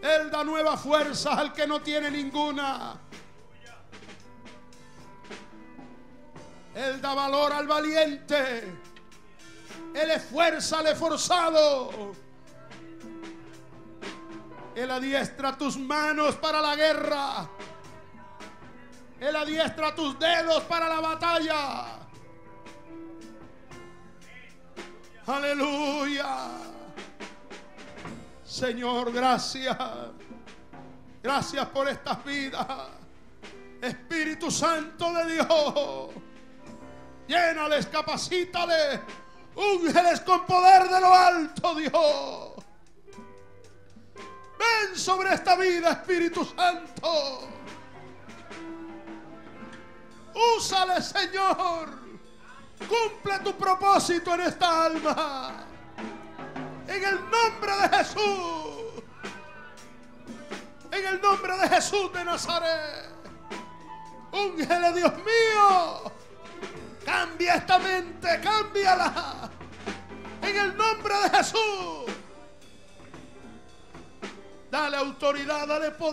Él da nueva fuerza al que no tiene ninguna. Él da valor al valiente. Él esfuerza al esforzado. Él adiestra tus manos para la guerra. Él adiestra tus dedos para la batalla. Aleluya. Señor, gracias. Gracias por estas vidas. Espíritu Santo de Dios, llénales, capacítales, úngeles con poder de lo alto, Dios. Ven sobre esta vida, Espíritu Santo. Úsale, Señor. Cumple tu propósito en esta alma. En el nombre de Jesús. En el nombre de Jesús de Nazaret. Úngele, Dios mío. Cambia esta mente, cámbiala. En el nombre de Jesús. Dale autoridad, dale poder.